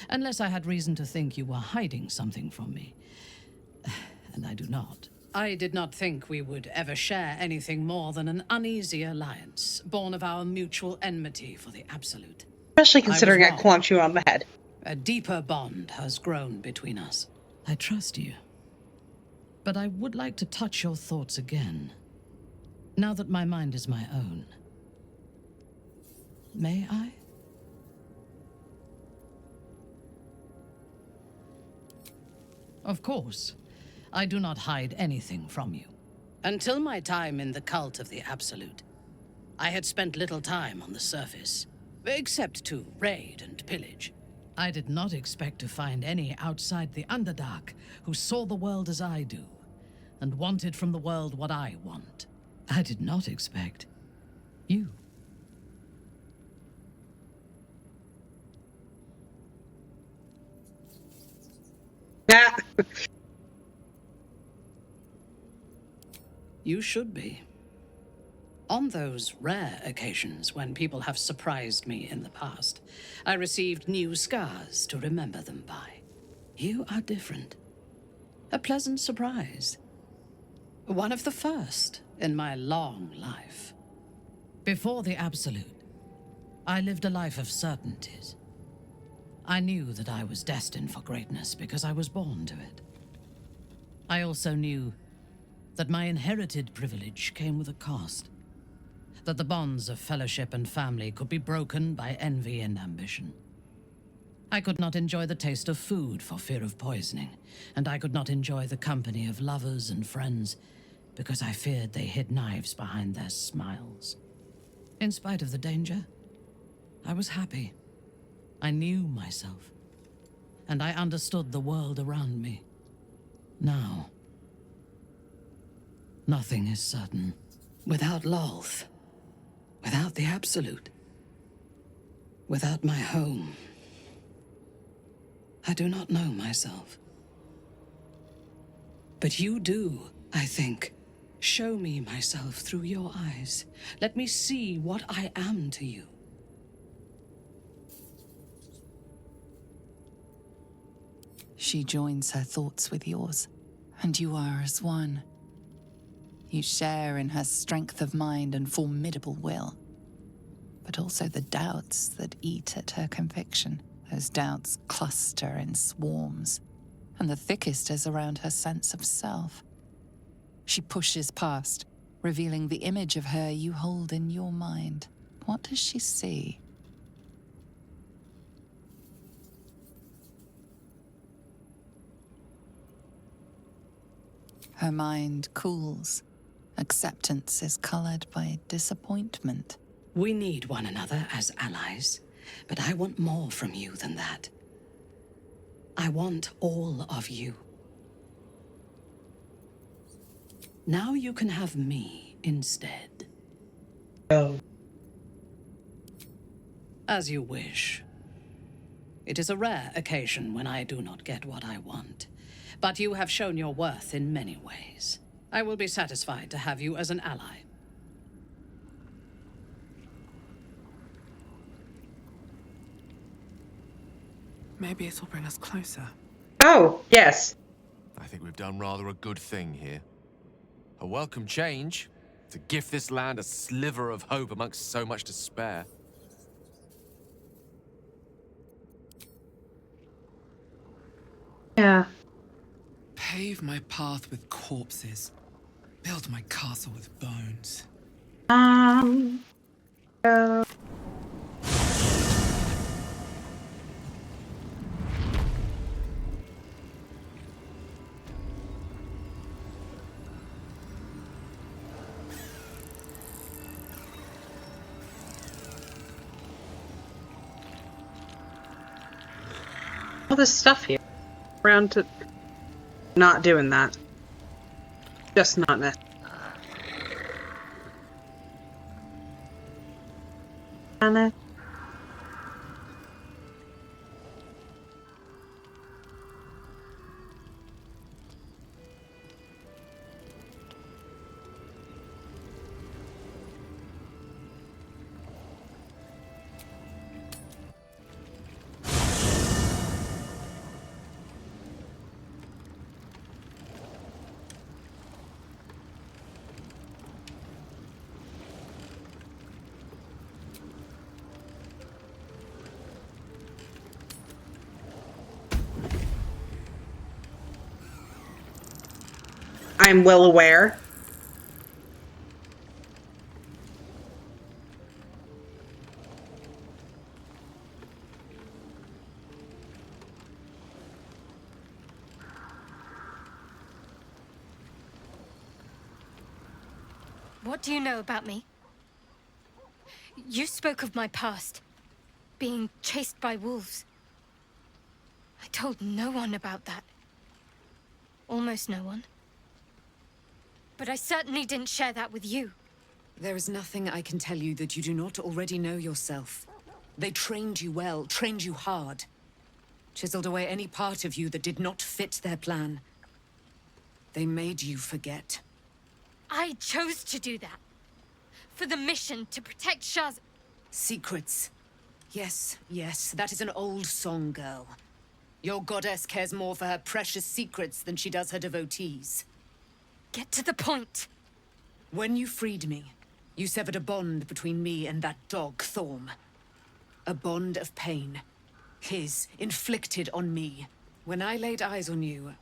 unless I had reason to think you were hiding something from me. And I do not. I did not think we would ever share anything more than an uneasy alliance, born of our mutual enmity for the Absolute. Especially considering I wrong. clonked you on the head. A deeper bond has grown between us. I trust you. But I would like to touch your thoughts again, now that my mind is my own. May I? Of course. I do not hide anything from you. Until my time in the cult of the Absolute, I had spent little time on the surface, except to raid and pillage. I did not expect to find any outside the Underdark who saw the world as I do, and wanted from the world what I want. I did not expect you. You should be. On those rare occasions when people have surprised me in the past, I received new scars to remember them by. You are different. A pleasant surprise. One of the first in my long life. Before the Absolute, I lived a life of certainties. I knew that I was destined for greatness because I was born to it. I also knew that my inherited privilege came with a cost. That the bonds of fellowship and family could be broken by envy and ambition. I could not enjoy the taste of food for fear of poisoning, and I could not enjoy the company of lovers and friends because I feared they hid knives behind their smiles. In spite of the danger, I was happy. I knew myself. And I understood the world around me. Now, nothing is certain. Without Lolth, without the Absolute, without my home, I do not know myself. But you do, I think. Show me myself through your eyes. Let me see what I am to you. She joins her thoughts with yours, and you are as one. You share in her strength of mind and formidable will, but also the doubts that eat at her conviction. Those doubts cluster in swarms, and the thickest is around her sense of self. She pushes past, revealing the image of her you hold in your mind. What does she see? Her mind cools. Acceptance is colored by disappointment. We need one another as allies, but I want more from you than that. I want all of you. Now you can have me instead. Oh. As you wish. It is a rare occasion when I do not get what I want, but you have shown your worth in many ways. I will be satisfied to have you as an ally. Maybe it'll bring us closer. Oh, yes. I think we've done rather a good thing here. A welcome change to gift this land a sliver of hope amongst so much despair. Yeah. Pave my path with corpses. Build my castle with bones. All this stuff here. Around to... Not doing that. Just not necessary. Anna. I'm well aware. What do you know about me? You spoke of my past, being chased by wolves. I told no one about that. Almost no one. But I certainly didn't share that with you. There is nothing I can tell you that you do not already know yourself. They trained you well, trained you hard. Chiseled away any part of you that did not fit their plan. They made you forget. I chose to do that. For the mission to protect Shah's... Secrets. Yes, yes, that is an old song, girl. Your goddess cares more for her precious secrets than she does her devotees. Get to the point. When you freed me, you severed a bond between me and that dog, Thorm. A bond of pain. His, inflicted on me. When I laid eyes on you,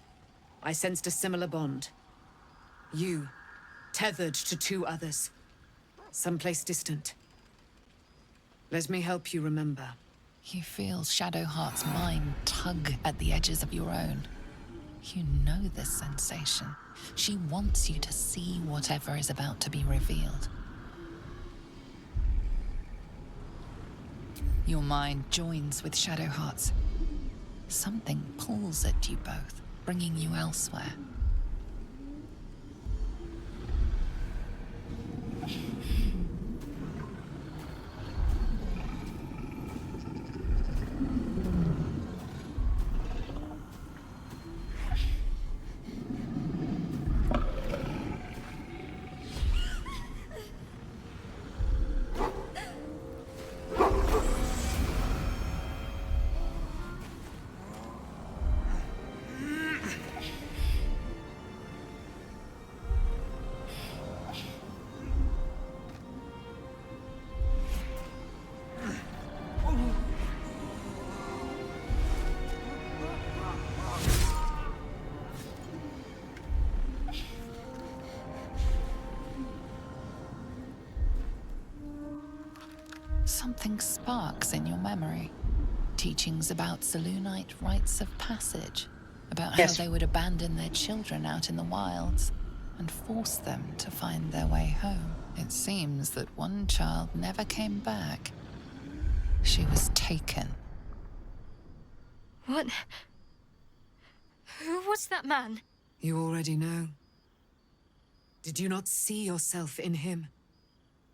I sensed a similar bond. You, tethered to two others. Someplace distant. Let me help you remember. You feel Shadowheart's mind tug at the edges of your own. You know this sensation. She wants you to see whatever is about to be revealed. Your mind joins with Shadowheart's. Something pulls at you both, bringing you elsewhere. Something sparks in your memory. Teachings about Selûnite rites of passage, about how they would abandon their children out in the wilds and force them to find their way home. It seems that one child never came back. She was taken. What? Who was that man? You already know. Did you not see yourself in him?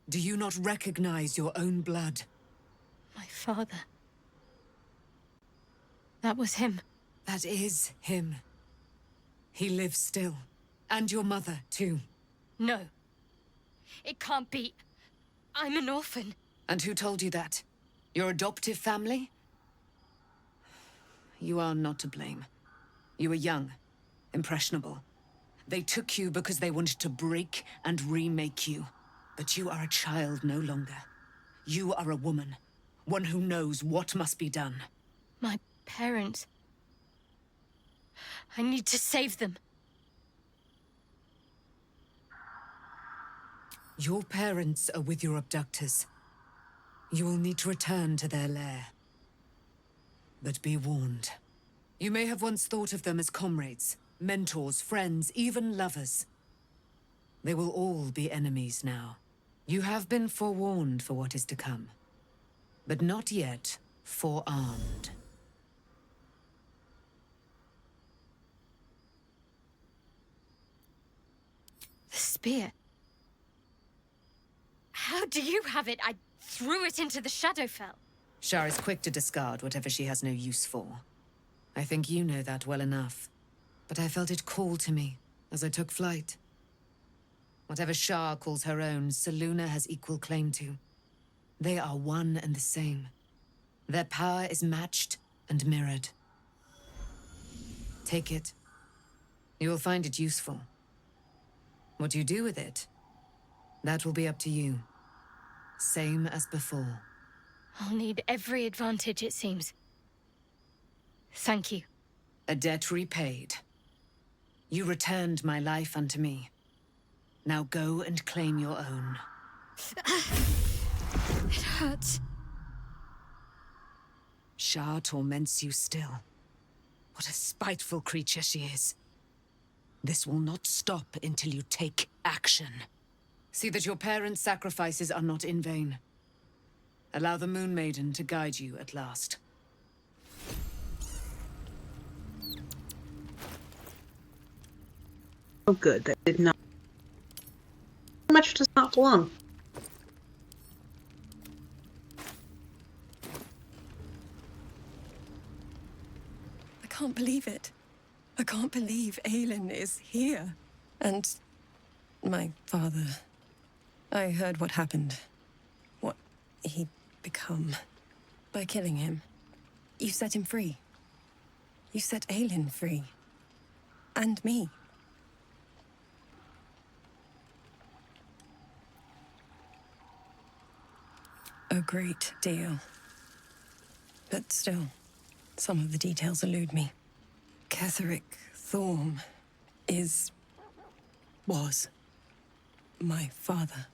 Do you not recognize your own blood? My father. That was him. That is him. He lives still. And your mother, too. No. It can't be. I'm an orphan. And who told you that? Your adoptive family? You are not to blame. You were young, impressionable. They took you because they wanted to break and remake you. But you are a child no longer. You are a woman. One who knows what must be done. My parents. I need to save them. Your parents are with your abductors. You will need to return to their lair. But be warned. You may have once thought of them as comrades, mentors, friends, even lovers. They will all be enemies now. You have been forewarned for what is to come, but not yet forearmed. The spear. How do you have it? I threw it into the Shadowfell. Shar is quick to discard whatever she has no use for. I think you know that well enough. But I felt it call to me as I took flight. Whatever Shar calls her own, Selûne has equal claim to. They are one and the same. Their power is matched and mirrored. Take it. You will find it useful. What you do with it, that will be up to you. Same as before. I'll need every advantage, it seems. Thank you. A debt repaid. You returned my life unto me. Now go and claim your own. It hurts. Shar torments you still. What a spiteful creature she is. This will not stop until you take action. See that your parents' sacrifices are not in vain. Allow the Moon Maiden to guide you at last. Oh good, that did not. How much does not belong? I can't believe it. I can't believe Aelin is here. And my father. I heard what happened. What he'd become. By killing him. You set him free. You set Aelin free. And me. A great deal. But still, some of the details elude me. Ketheric Thorm was my father.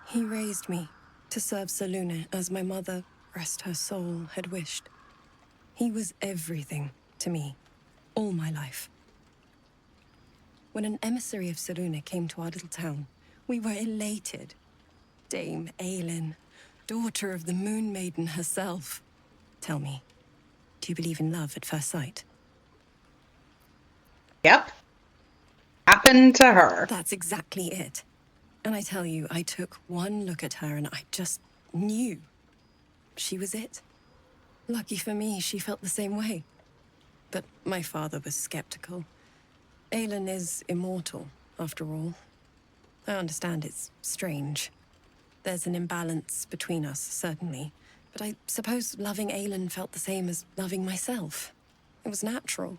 He raised me to serve Selûne as my mother, rest her soul, had wished. He was everything to me, all my life. When an emissary of Selûne came to our little town, we were elated. Dame Aelin, daughter of the Moon Maiden herself. Tell me, do you believe in love at first sight? Yep. Happened to her. That's exactly it. And I tell you, I took one look at her and I just knew she was it. Lucky for me, she felt the same way. But my father was skeptical. Aelin is immortal, after all. I understand it's strange. There's an imbalance between us, certainly. But I suppose loving Aelin felt the same as loving myself. It was natural.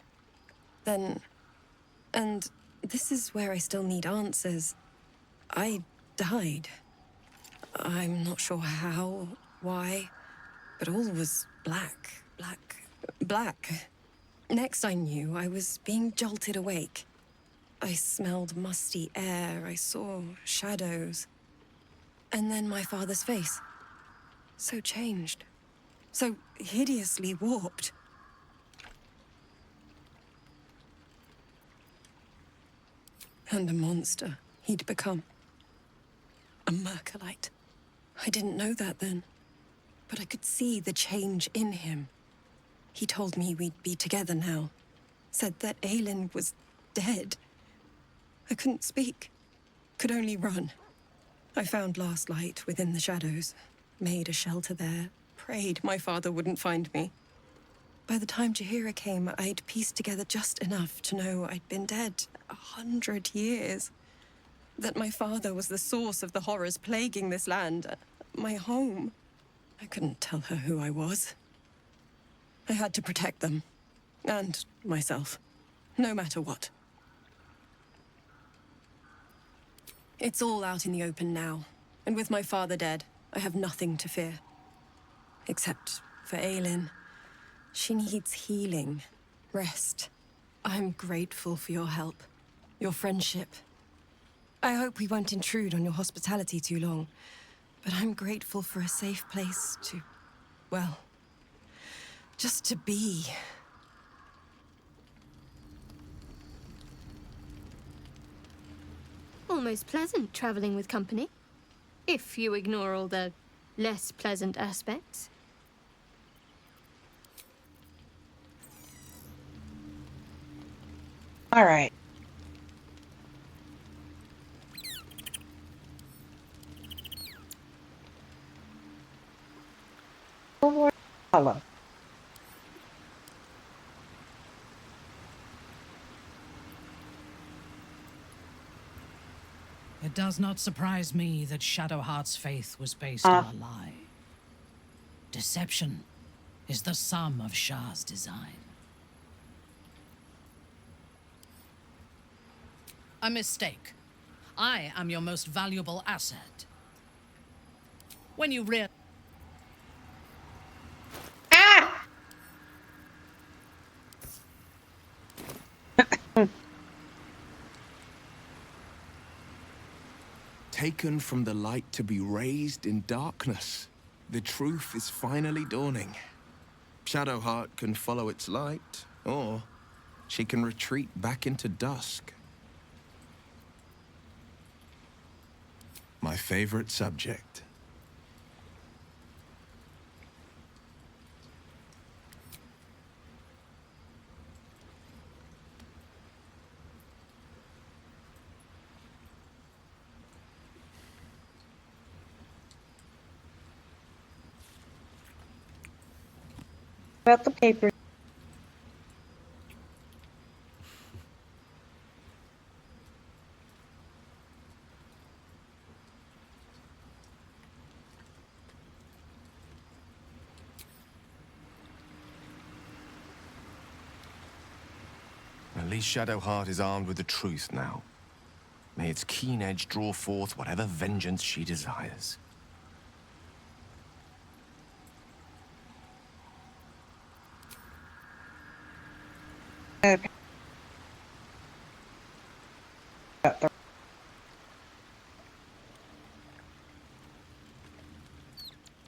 Then... And this is where I still need answers. I died. I'm not sure how, why, but all was black. Next I knew, I was being jolted awake. I smelled musty air, I saw shadows. And then my father's face. So changed. So hideously warped. And a monster he'd become. A Mercolite. I didn't know that then. But I could see the change in him. He told me we'd be together now. Said that Aelin was dead. I couldn't speak. Could only run. I found last light within the shadows. Made a shelter there. Prayed my father wouldn't find me. By the time Jaheira came, I'd pieced together just enough to know I'd been dead 100 years. That my father was the source of the horrors plaguing this land. My home. I couldn't tell her who I was. I had to protect them. And myself. No matter what. It's all out in the open now. And with my father dead, I have nothing to fear. Except for Aelin. She needs healing. Rest. I'm grateful for your help. Your friendship. I hope we won't intrude on your hospitality too long. But I'm grateful for a safe place to... well... just to be. Almost pleasant traveling with company. If you ignore all the less pleasant aspects. All right. Hello. It does not surprise me that Shadowheart's faith was based on a lie. Deception is the sum of Shah's design. A mistake. I am your most valuable asset. When you realize... Taken from the light to be raised in darkness. The truth is finally dawning. Shadowheart can follow its light, or she can retreat back into dusk. My favorite subject. About the paper. At least Shadowheart is armed with the truth now. May its keen edge draw forth whatever vengeance she desires. Okay.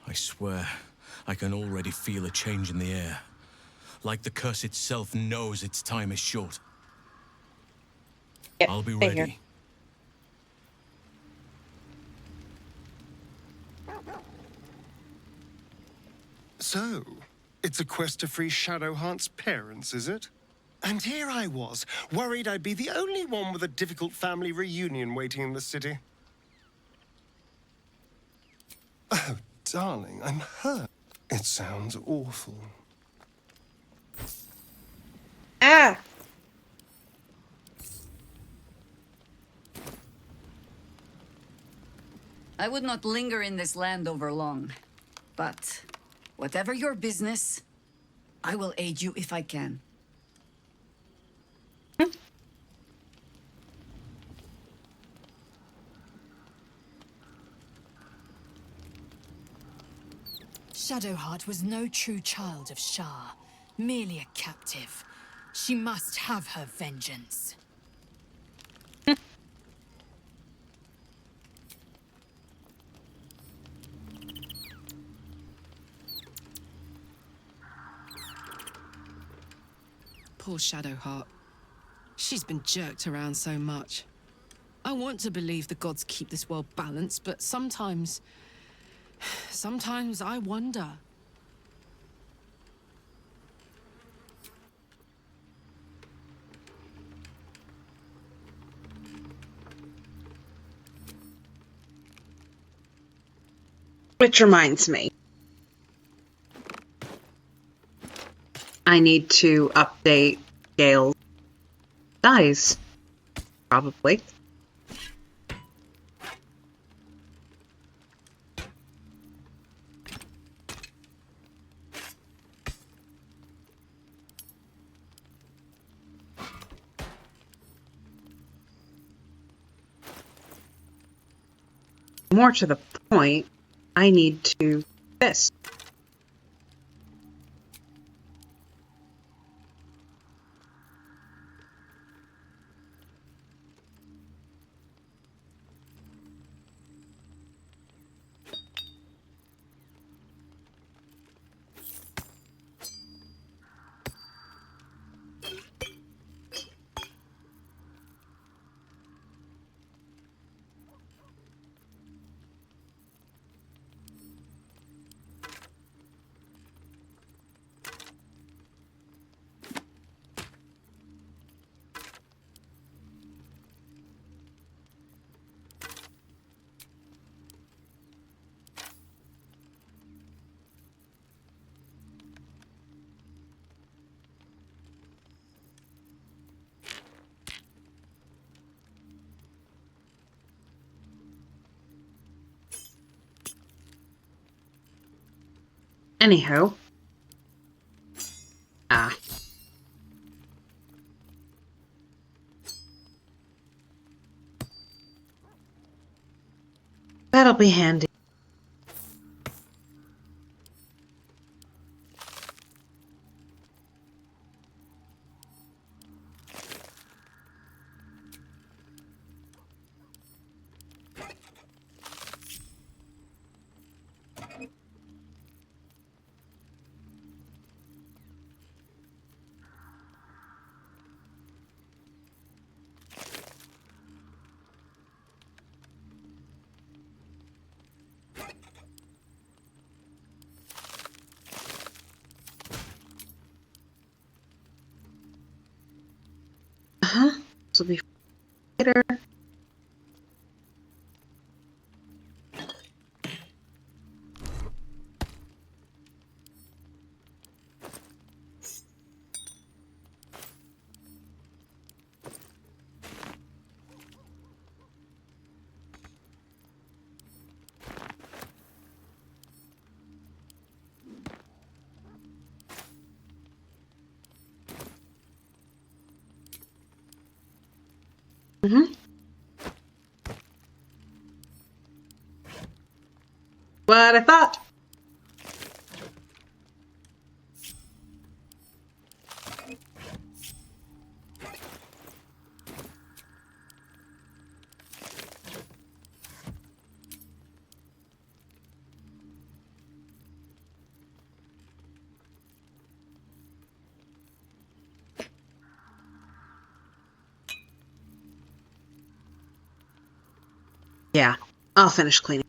I swear, I can already feel a change in the air. Like the curse itself knows its time is short. Yeah, I'll be stay here. ready. So, it's a quest to free Shadowheart's parents, is it? And here I was, worried I'd be the only one with a difficult family reunion waiting in the city. Oh, darling, I'm hurt. It sounds awful. Ah! I would not linger in this land over long. But whatever your business, I will aid you if I can. Shadowheart was no true child of Shah, merely a captive. She must have her vengeance. Poor Shadowheart. She's been jerked around so much. I want to believe the gods keep this world balanced, but sometimes I wonder. Which reminds me. I need to update Gale's size. Probably. More to the point, I need to this. Anyhow. That'll be handy. This will be later. What I thought. Yeah, I'll finish cleaning.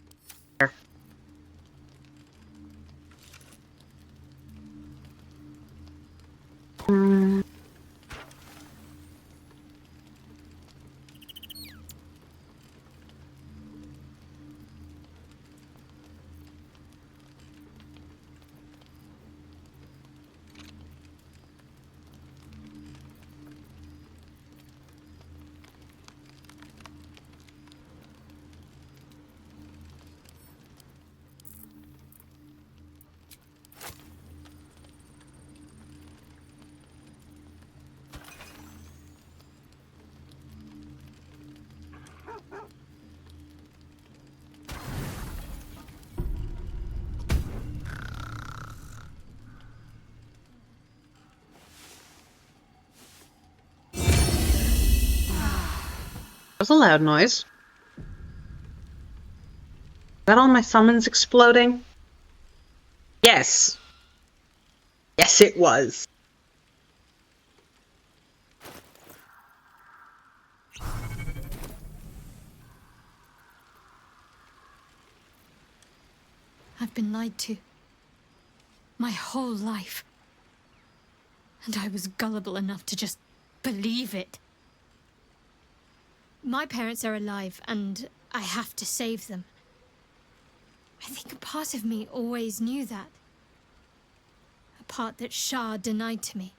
was a loud noise. Is that all my summons exploding? Yes. Yes, it was. I've been lied to. My whole life. And I was gullible enough to just believe it. My parents are alive, and I have to save them. I think a part of me always knew that. A part that Shah denied to me.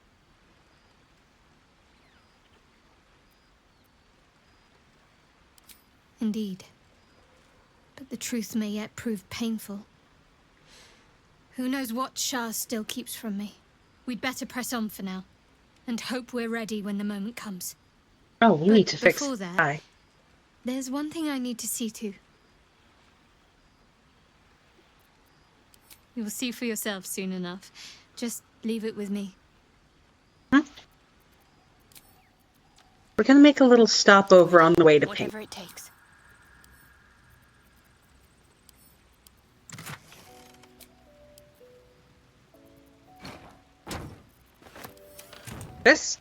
Indeed. But the truth may yet prove painful. Who knows what Shah still keeps from me? We'd better press on for now, and hope we're ready when the moment comes. Oh, we need to fix before that, that. there's one thing I need to see to. You'll see for yourself soon enough. Just leave it with me. We're gonna make a little stopover on the way to paint. Whatever it takes. This?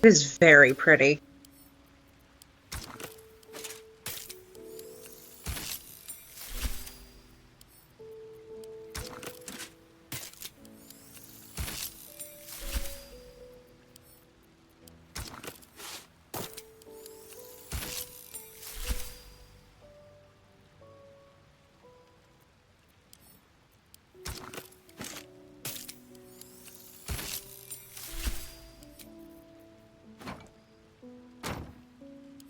It is very pretty.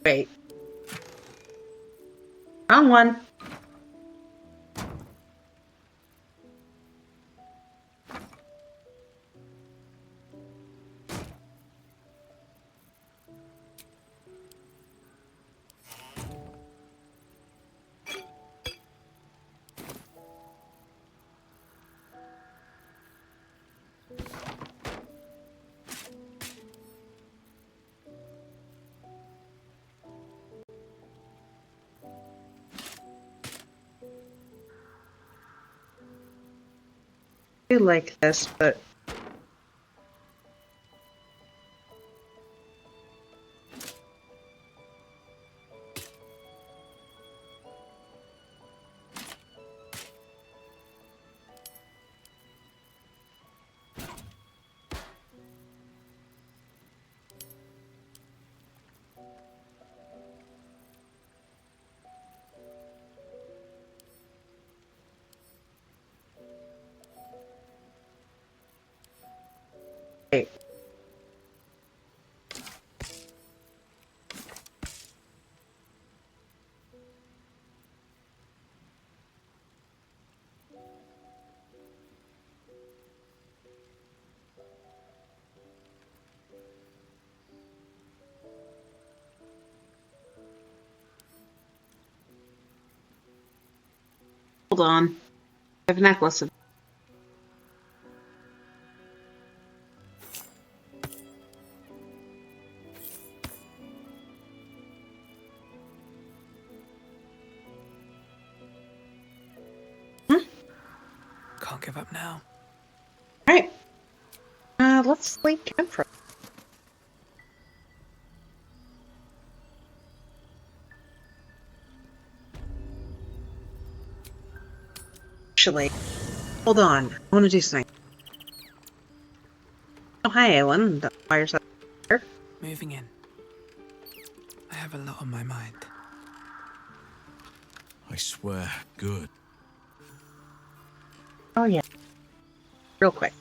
Wait. Wrong one. I like this, but wait. Hold on. I have a necklace of. Can't give up now. Alright. Let's sleep camp for. Actually, hold on. I want to do something. Oh, hi, Aelin. Why yourself here? Moving in. I have a lot on my mind. I swear, good. Oh, yeah. Real quick.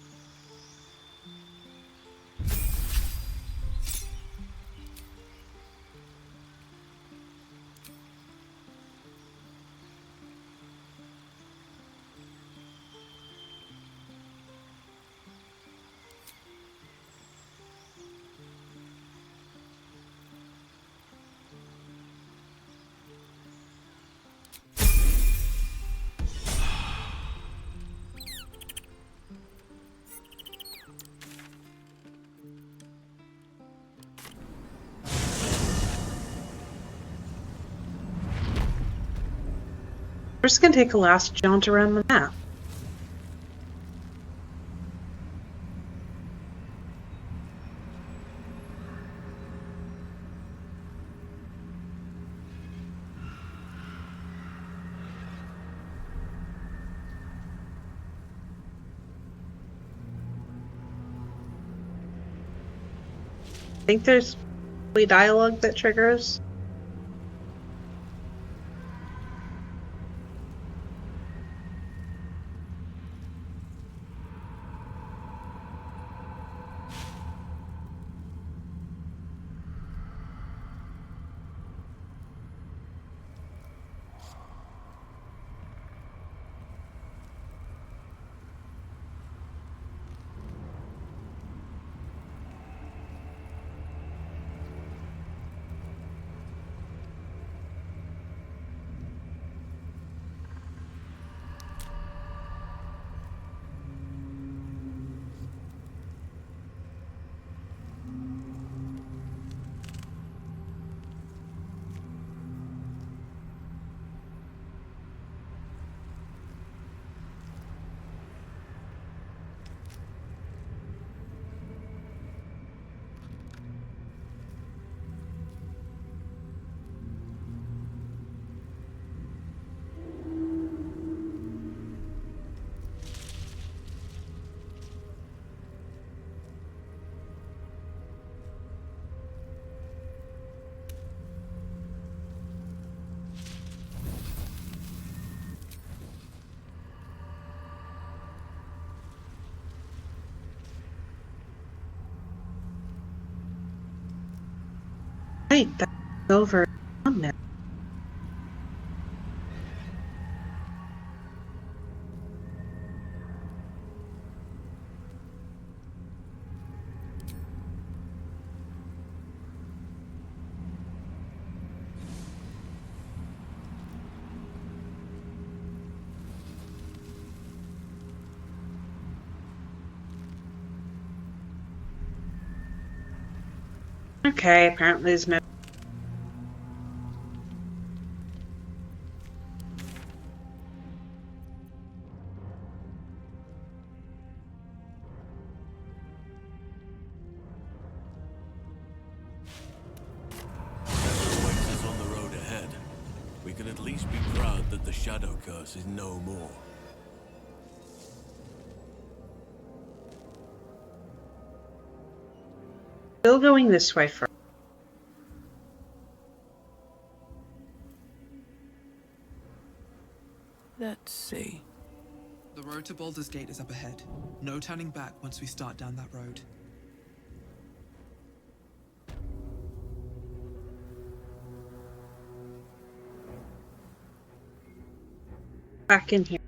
just gonna take a last jaunt around the map. I think there's dialogue that triggers. Right, that's over on now. Okay, apparently there's no. Waits us on the road ahead. We can at least be proud that the Shadow Curse is no more. Still going this way first. Let's see. The road to Baldur's Gate is up ahead. No turning back once we start down that road. Back in here.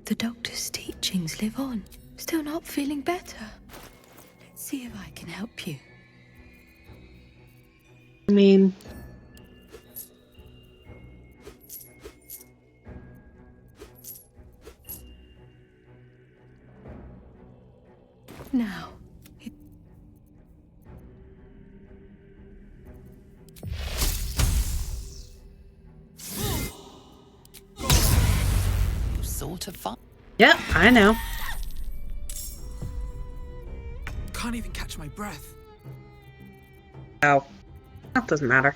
The doctor's teachings live on. Still not feeling better? Let's see if I can help you. I mean... Now. Sort of fun. Yep, I know. Can't even catch my breath. Oh, that doesn't matter.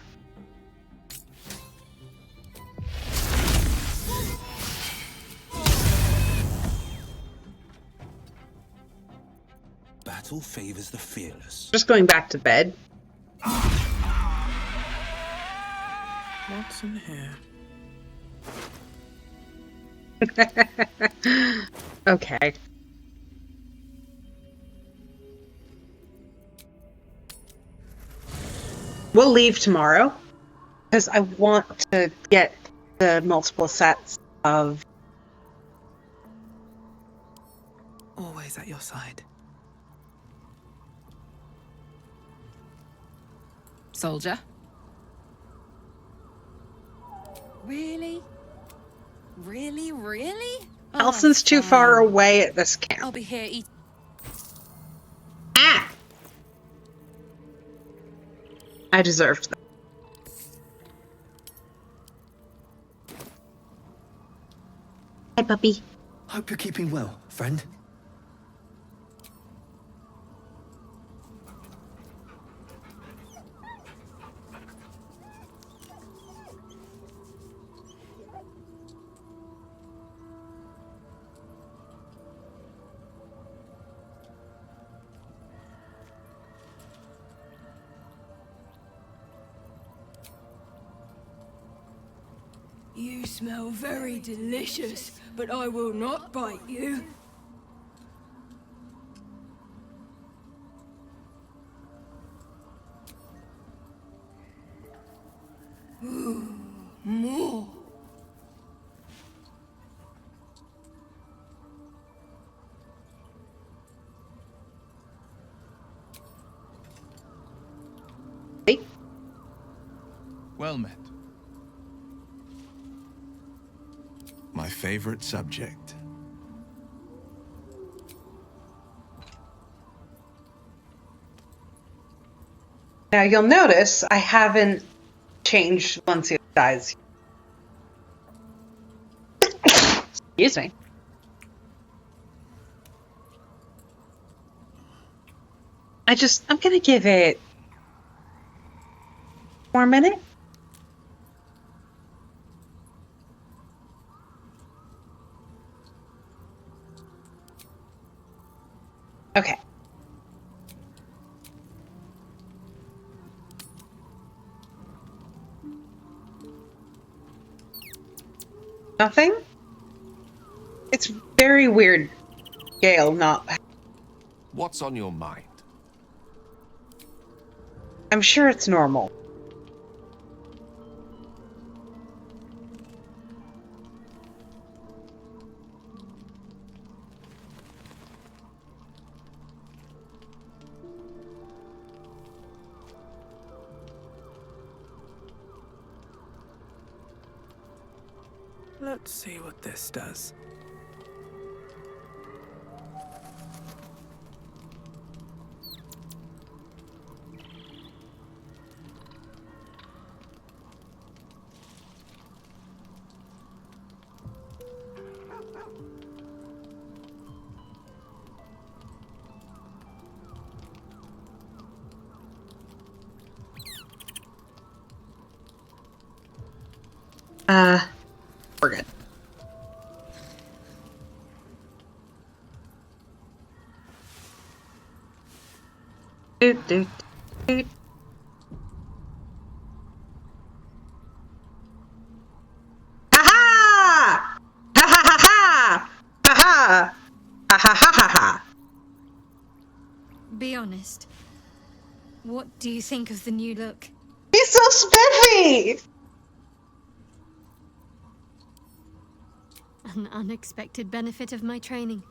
Battle favors the fearless. Just going back to bed. What's in here? Okay. We'll leave tomorrow because I want to get the multiple sets of... Always at your side. Soldier? Really? Really? Really? Alson's too far away at this camp. I'll be here eating. Ah! I deserved that. Hi, puppy. Hope you're keeping well, friend. You smell very delicious, but I will not bite you. Ooh, more. Well met. My favorite subject. Now you'll notice I haven't changed Valencia's size. Excuse me. I'm gonna give it 4 minutes. Okay. Nothing? It's very weird, Gale, not... What's on your mind? I'm sure it's normal. Let's see what this does. We're good. Doot, doot, doot. Ha-ha! Ha-ha-ha-ha! Ha-ha! Ha-ha-ha-ha-ha! Be honest. What do you think of the new look? He's so spiffy! An unexpected benefit of my training.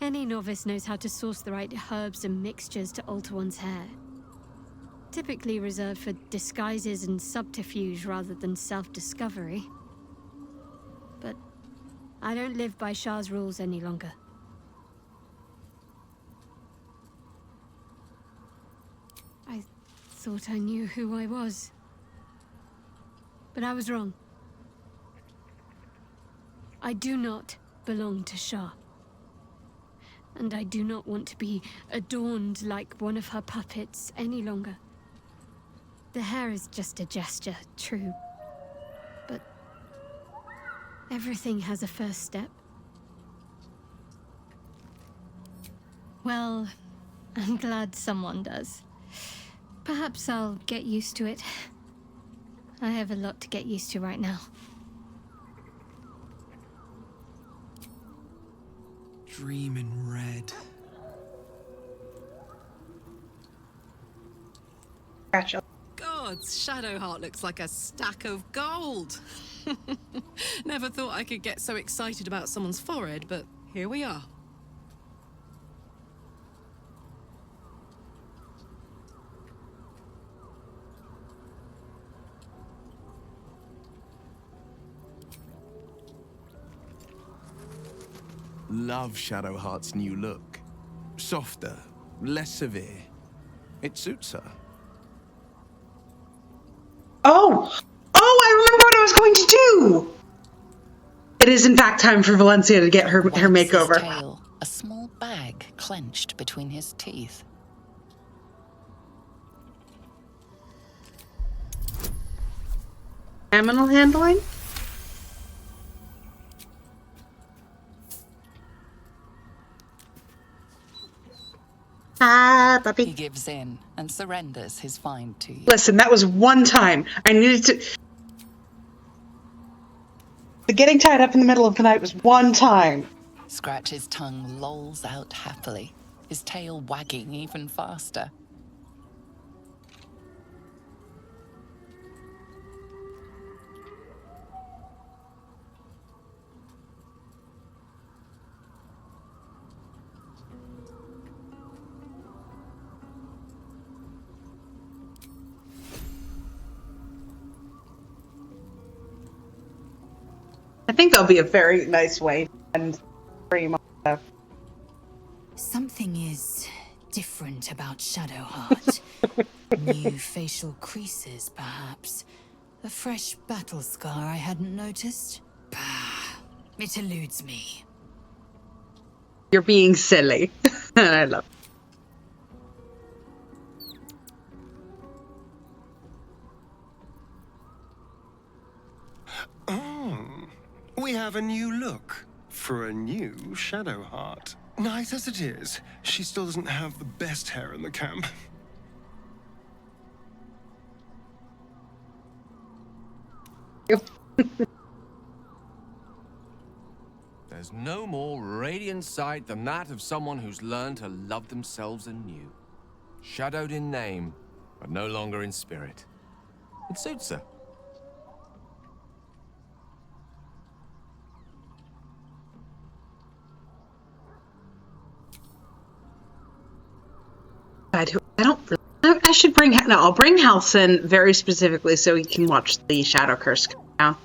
Any novice knows how to source the right herbs and mixtures to alter one's hair. Typically reserved for disguises and subterfuge rather than self-discovery. But I don't live by Shah's rules any longer. I thought I knew who I was. But I was wrong. I do not belong to Shah. And I do not want to be adorned like one of her puppets any longer. The hair is just a gesture, true. But everything has a first step. Well, I'm glad someone does. Perhaps I'll get used to it. I have a lot to get used to right now. Dream in red. Gods, Shadowheart looks like a stack of gold. Never thought I could get so excited about someone's forehead, but here we are. love Shadowheart's new look. Softer, less severe. It suits her. Oh! Oh, I remember what I was going to do! It is in fact time for Valencia to get her Wags makeover. his tail, a small bag clenched between his teeth. Animal handling? Ah, puppy. He gives in and surrenders his find to you. Listen, that was one time. I needed to... The getting tied up in the middle of the night was one time. Scratch's tongue lolls out happily, his tail wagging even faster. I think that'll be a very nice way to end stream. Something is different about Shadowheart. New facial creases, perhaps. A fresh battle scar I hadn't noticed. Bah, it eludes me. You're being silly. I love it. We have a new look for a new Shadowheart. Nice as it is, she still doesn't have the best hair in the camp. There's no more radiant sight than that of someone who's learned to love themselves anew. Shadowed in name, but no longer in spirit. It suits her. I should bring... No, I'll bring Halcyon very specifically so he can watch the Shadow Curse come down.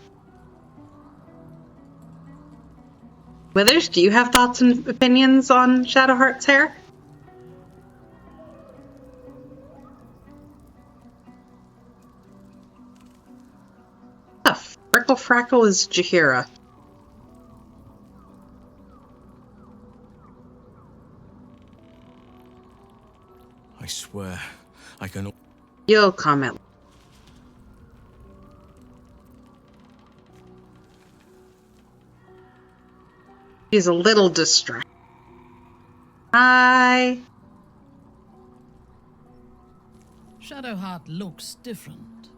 Withers, do you have thoughts and opinions on Shadowheart's hair? Freckle Frackle is Jaheira. I swear, I can... You'll comment. She's a little distracted. Hi. Shadowheart looks different.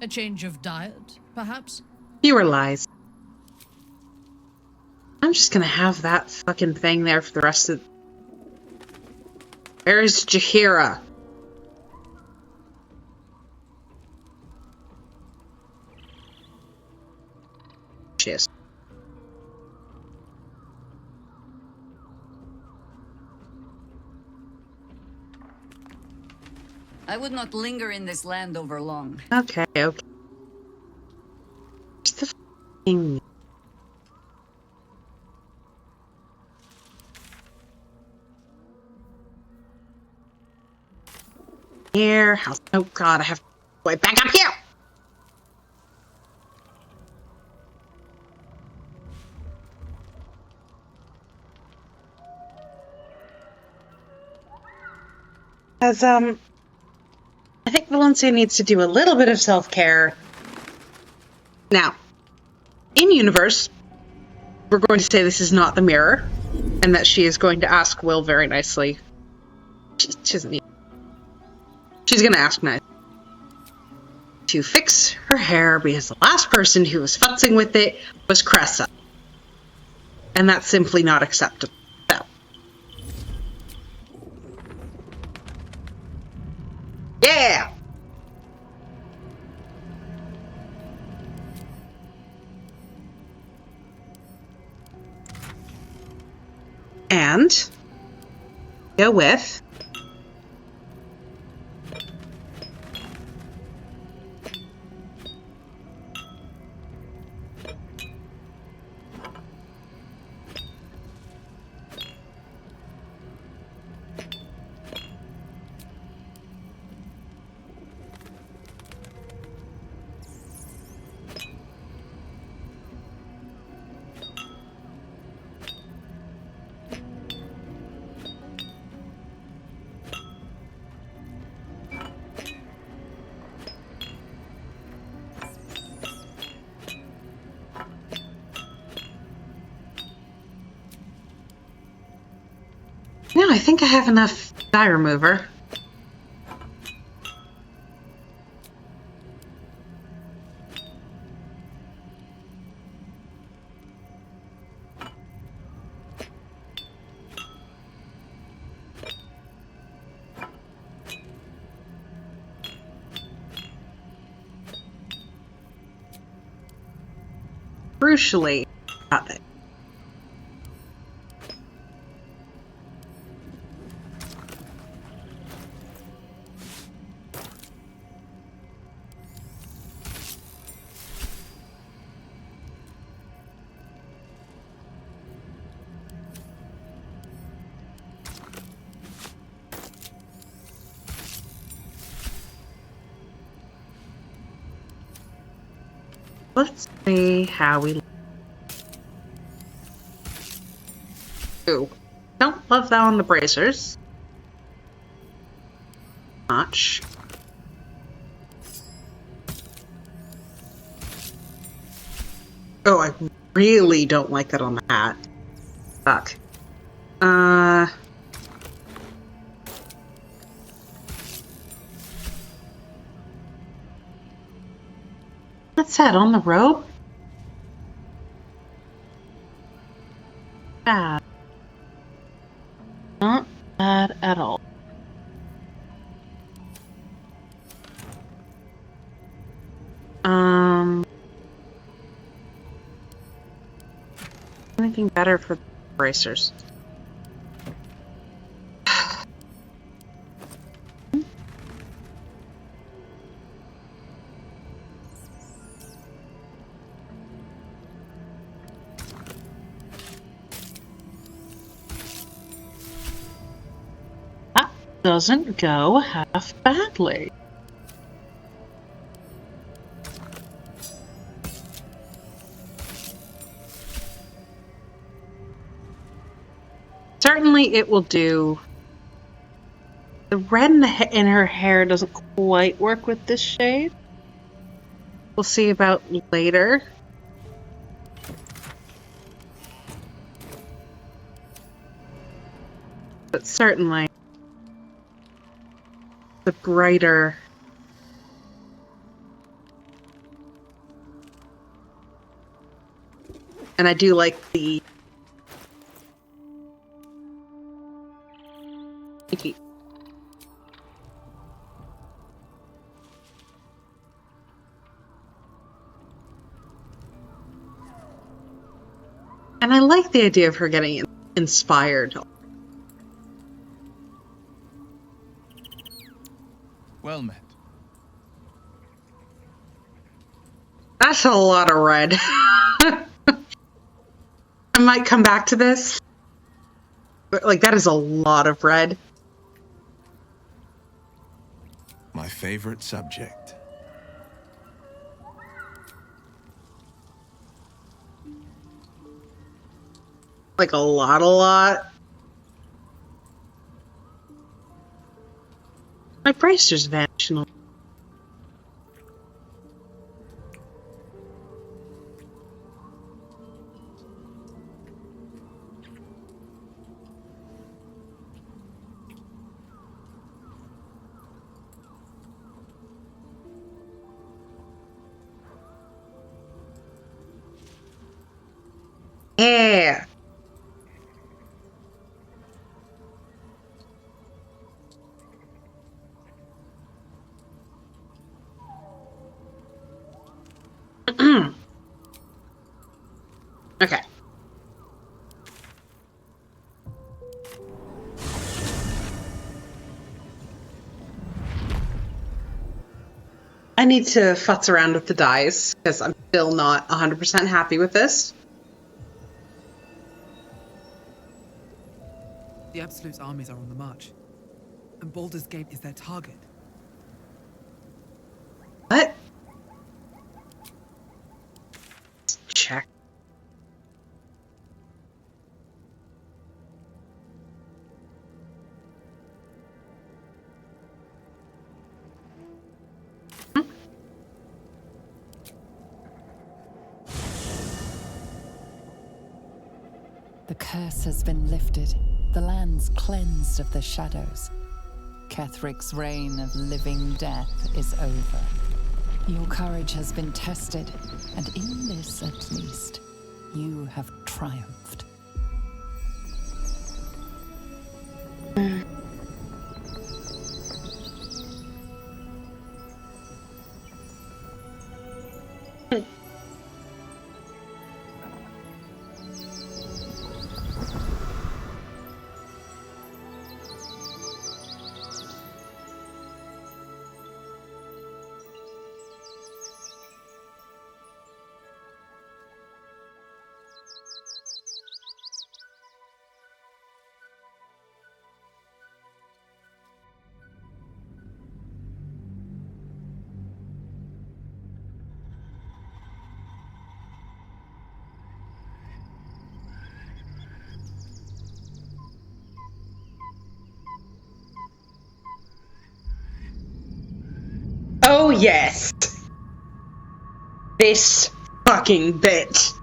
A change of diet, perhaps? Fewer lies. I'm just gonna have that fucking thing there for the rest of... Where's Jaheira? She is. I would not linger in this land over long. Okay, okay. Where's the thing? Here, house. Oh god, I have to go back up here! As, I think Valencia needs to do a little bit of self-care. Now, in universe, we're going to say this is not the mirror, and that she is going to ask Will very nicely. She doesn't need... She's going to ask nice to fix her hair because the last person who was futzing with it was Cressa. And that's simply not acceptable. So. Yeah! And go with I think I have enough dye remover. Crucially, got it. Let's see how we. Ooh, don't love that on the bracers. Much. Oh, I really don't like that on the hat. Fuck. What's that on the robe? Bad. Not bad at all. Anything better for the bracers? That doesn't go half badly. Certainly it will do. The red in her hair doesn't quite work with this shade. We'll see about later. But certainly the brighter and I do like the and I like the idea of her getting inspired. Well met. That's a lot of red. I might come back to this. But, like, that is a lot of red. My favorite subject. Like a lot. My bracers vanished. Yeah. Okay. I need to futz around with the dyes because I'm still not 100% happy with this. The Absolute's armies are on the march, and Baldur's Gate is their target. What? Check. The curse has been lifted. The land's cleansed of the shadows. Kethric's reign of living death is over. Your courage has been tested, and in this at least, you have triumphed. Oh yes! This fucking bitch.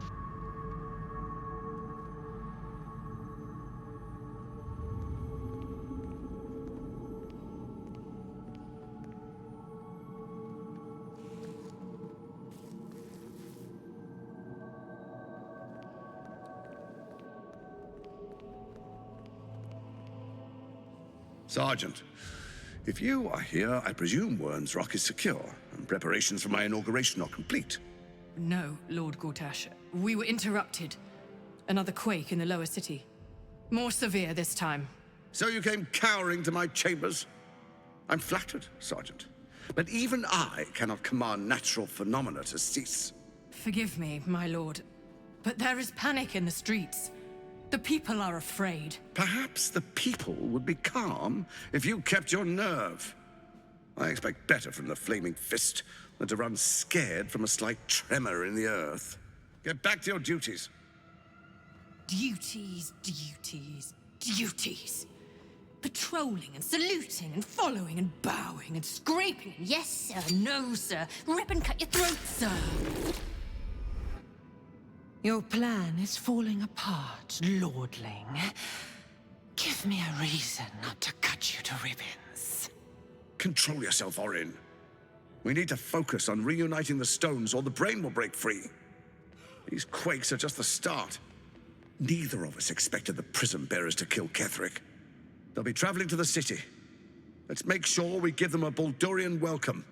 Sergeant, if you are here, I presume Wern's Rock is secure, and preparations for my inauguration are complete. No, Lord Gortash. We were interrupted. Another quake in the lower city. More severe this time. So you came cowering to my chambers? I'm flattered, Sergeant. But even I cannot command natural phenomena to cease. Forgive me, my lord, but there is panic in the streets. The people are afraid. Perhaps the people would be calm if you kept your nerve. I expect better from the flaming fist than to run scared from a slight tremor in the earth. Get back to your duties. Duties, duties, duties. Patrolling and saluting and following and bowing and scraping. Yes, sir. No, sir. Rip and cut your throat, sir. Your plan is falling apart, lordling. Give me a reason not to cut you to ribbons. Control yourself, Orin. We need to focus on reuniting the stones or the brain will break free. These quakes are just the start. Neither of us expected the prism bearers to kill Ketheric. They'll be traveling to the city. Let's make sure we give them a Baldurian welcome.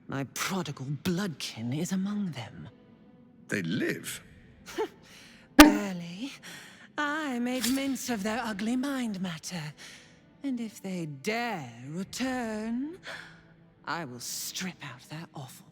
My prodigal bloodkin is among them. They live? Barely. I made mince of their ugly mind matter. And if they dare return, I will strip out their offal.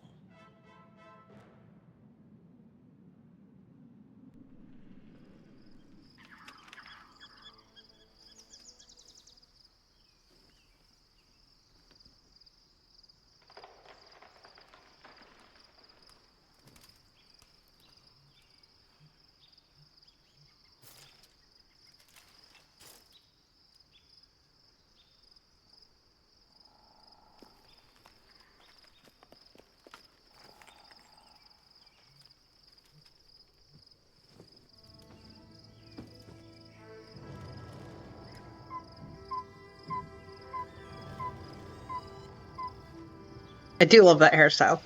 I do love that hairstyle.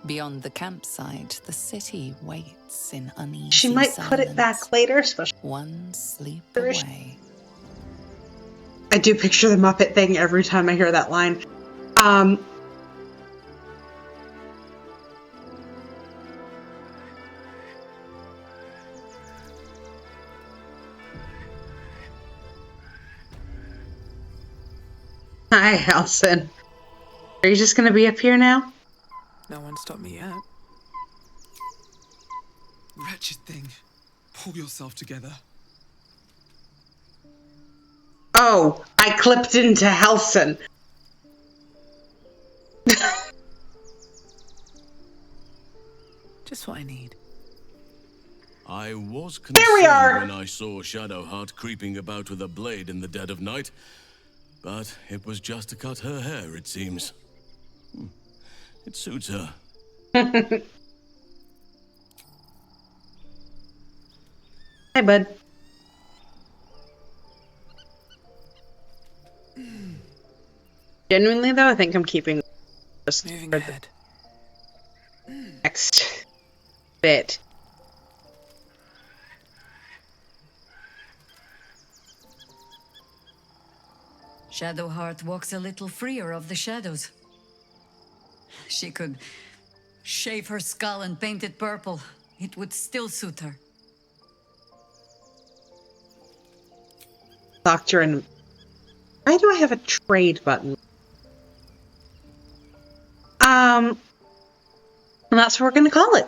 Beyond the campsite, the city waits in uneasy She might silence. put it back later, especially one sleep away. I do picture the Muppet thing every time I hear that line. Hi, Halson. Are you just gonna be up here now? No one stopped me yet. Wretched thing. Pull yourself together. Oh, I clipped into Halson. Just what I need. I was There we are. concerned when I saw Shadowheart creeping about with a blade in the dead of night, but it was just to cut her hair, it seems. It suits her. Hi, bud. Genuinely, though, I think I'm keeping this for the next bit. Shadowheart walks a little freer of the shadows. She could shave her skull and paint it purple. It would still suit her. Doctrine. Why do I have a trade button? And that's what we're going to call it.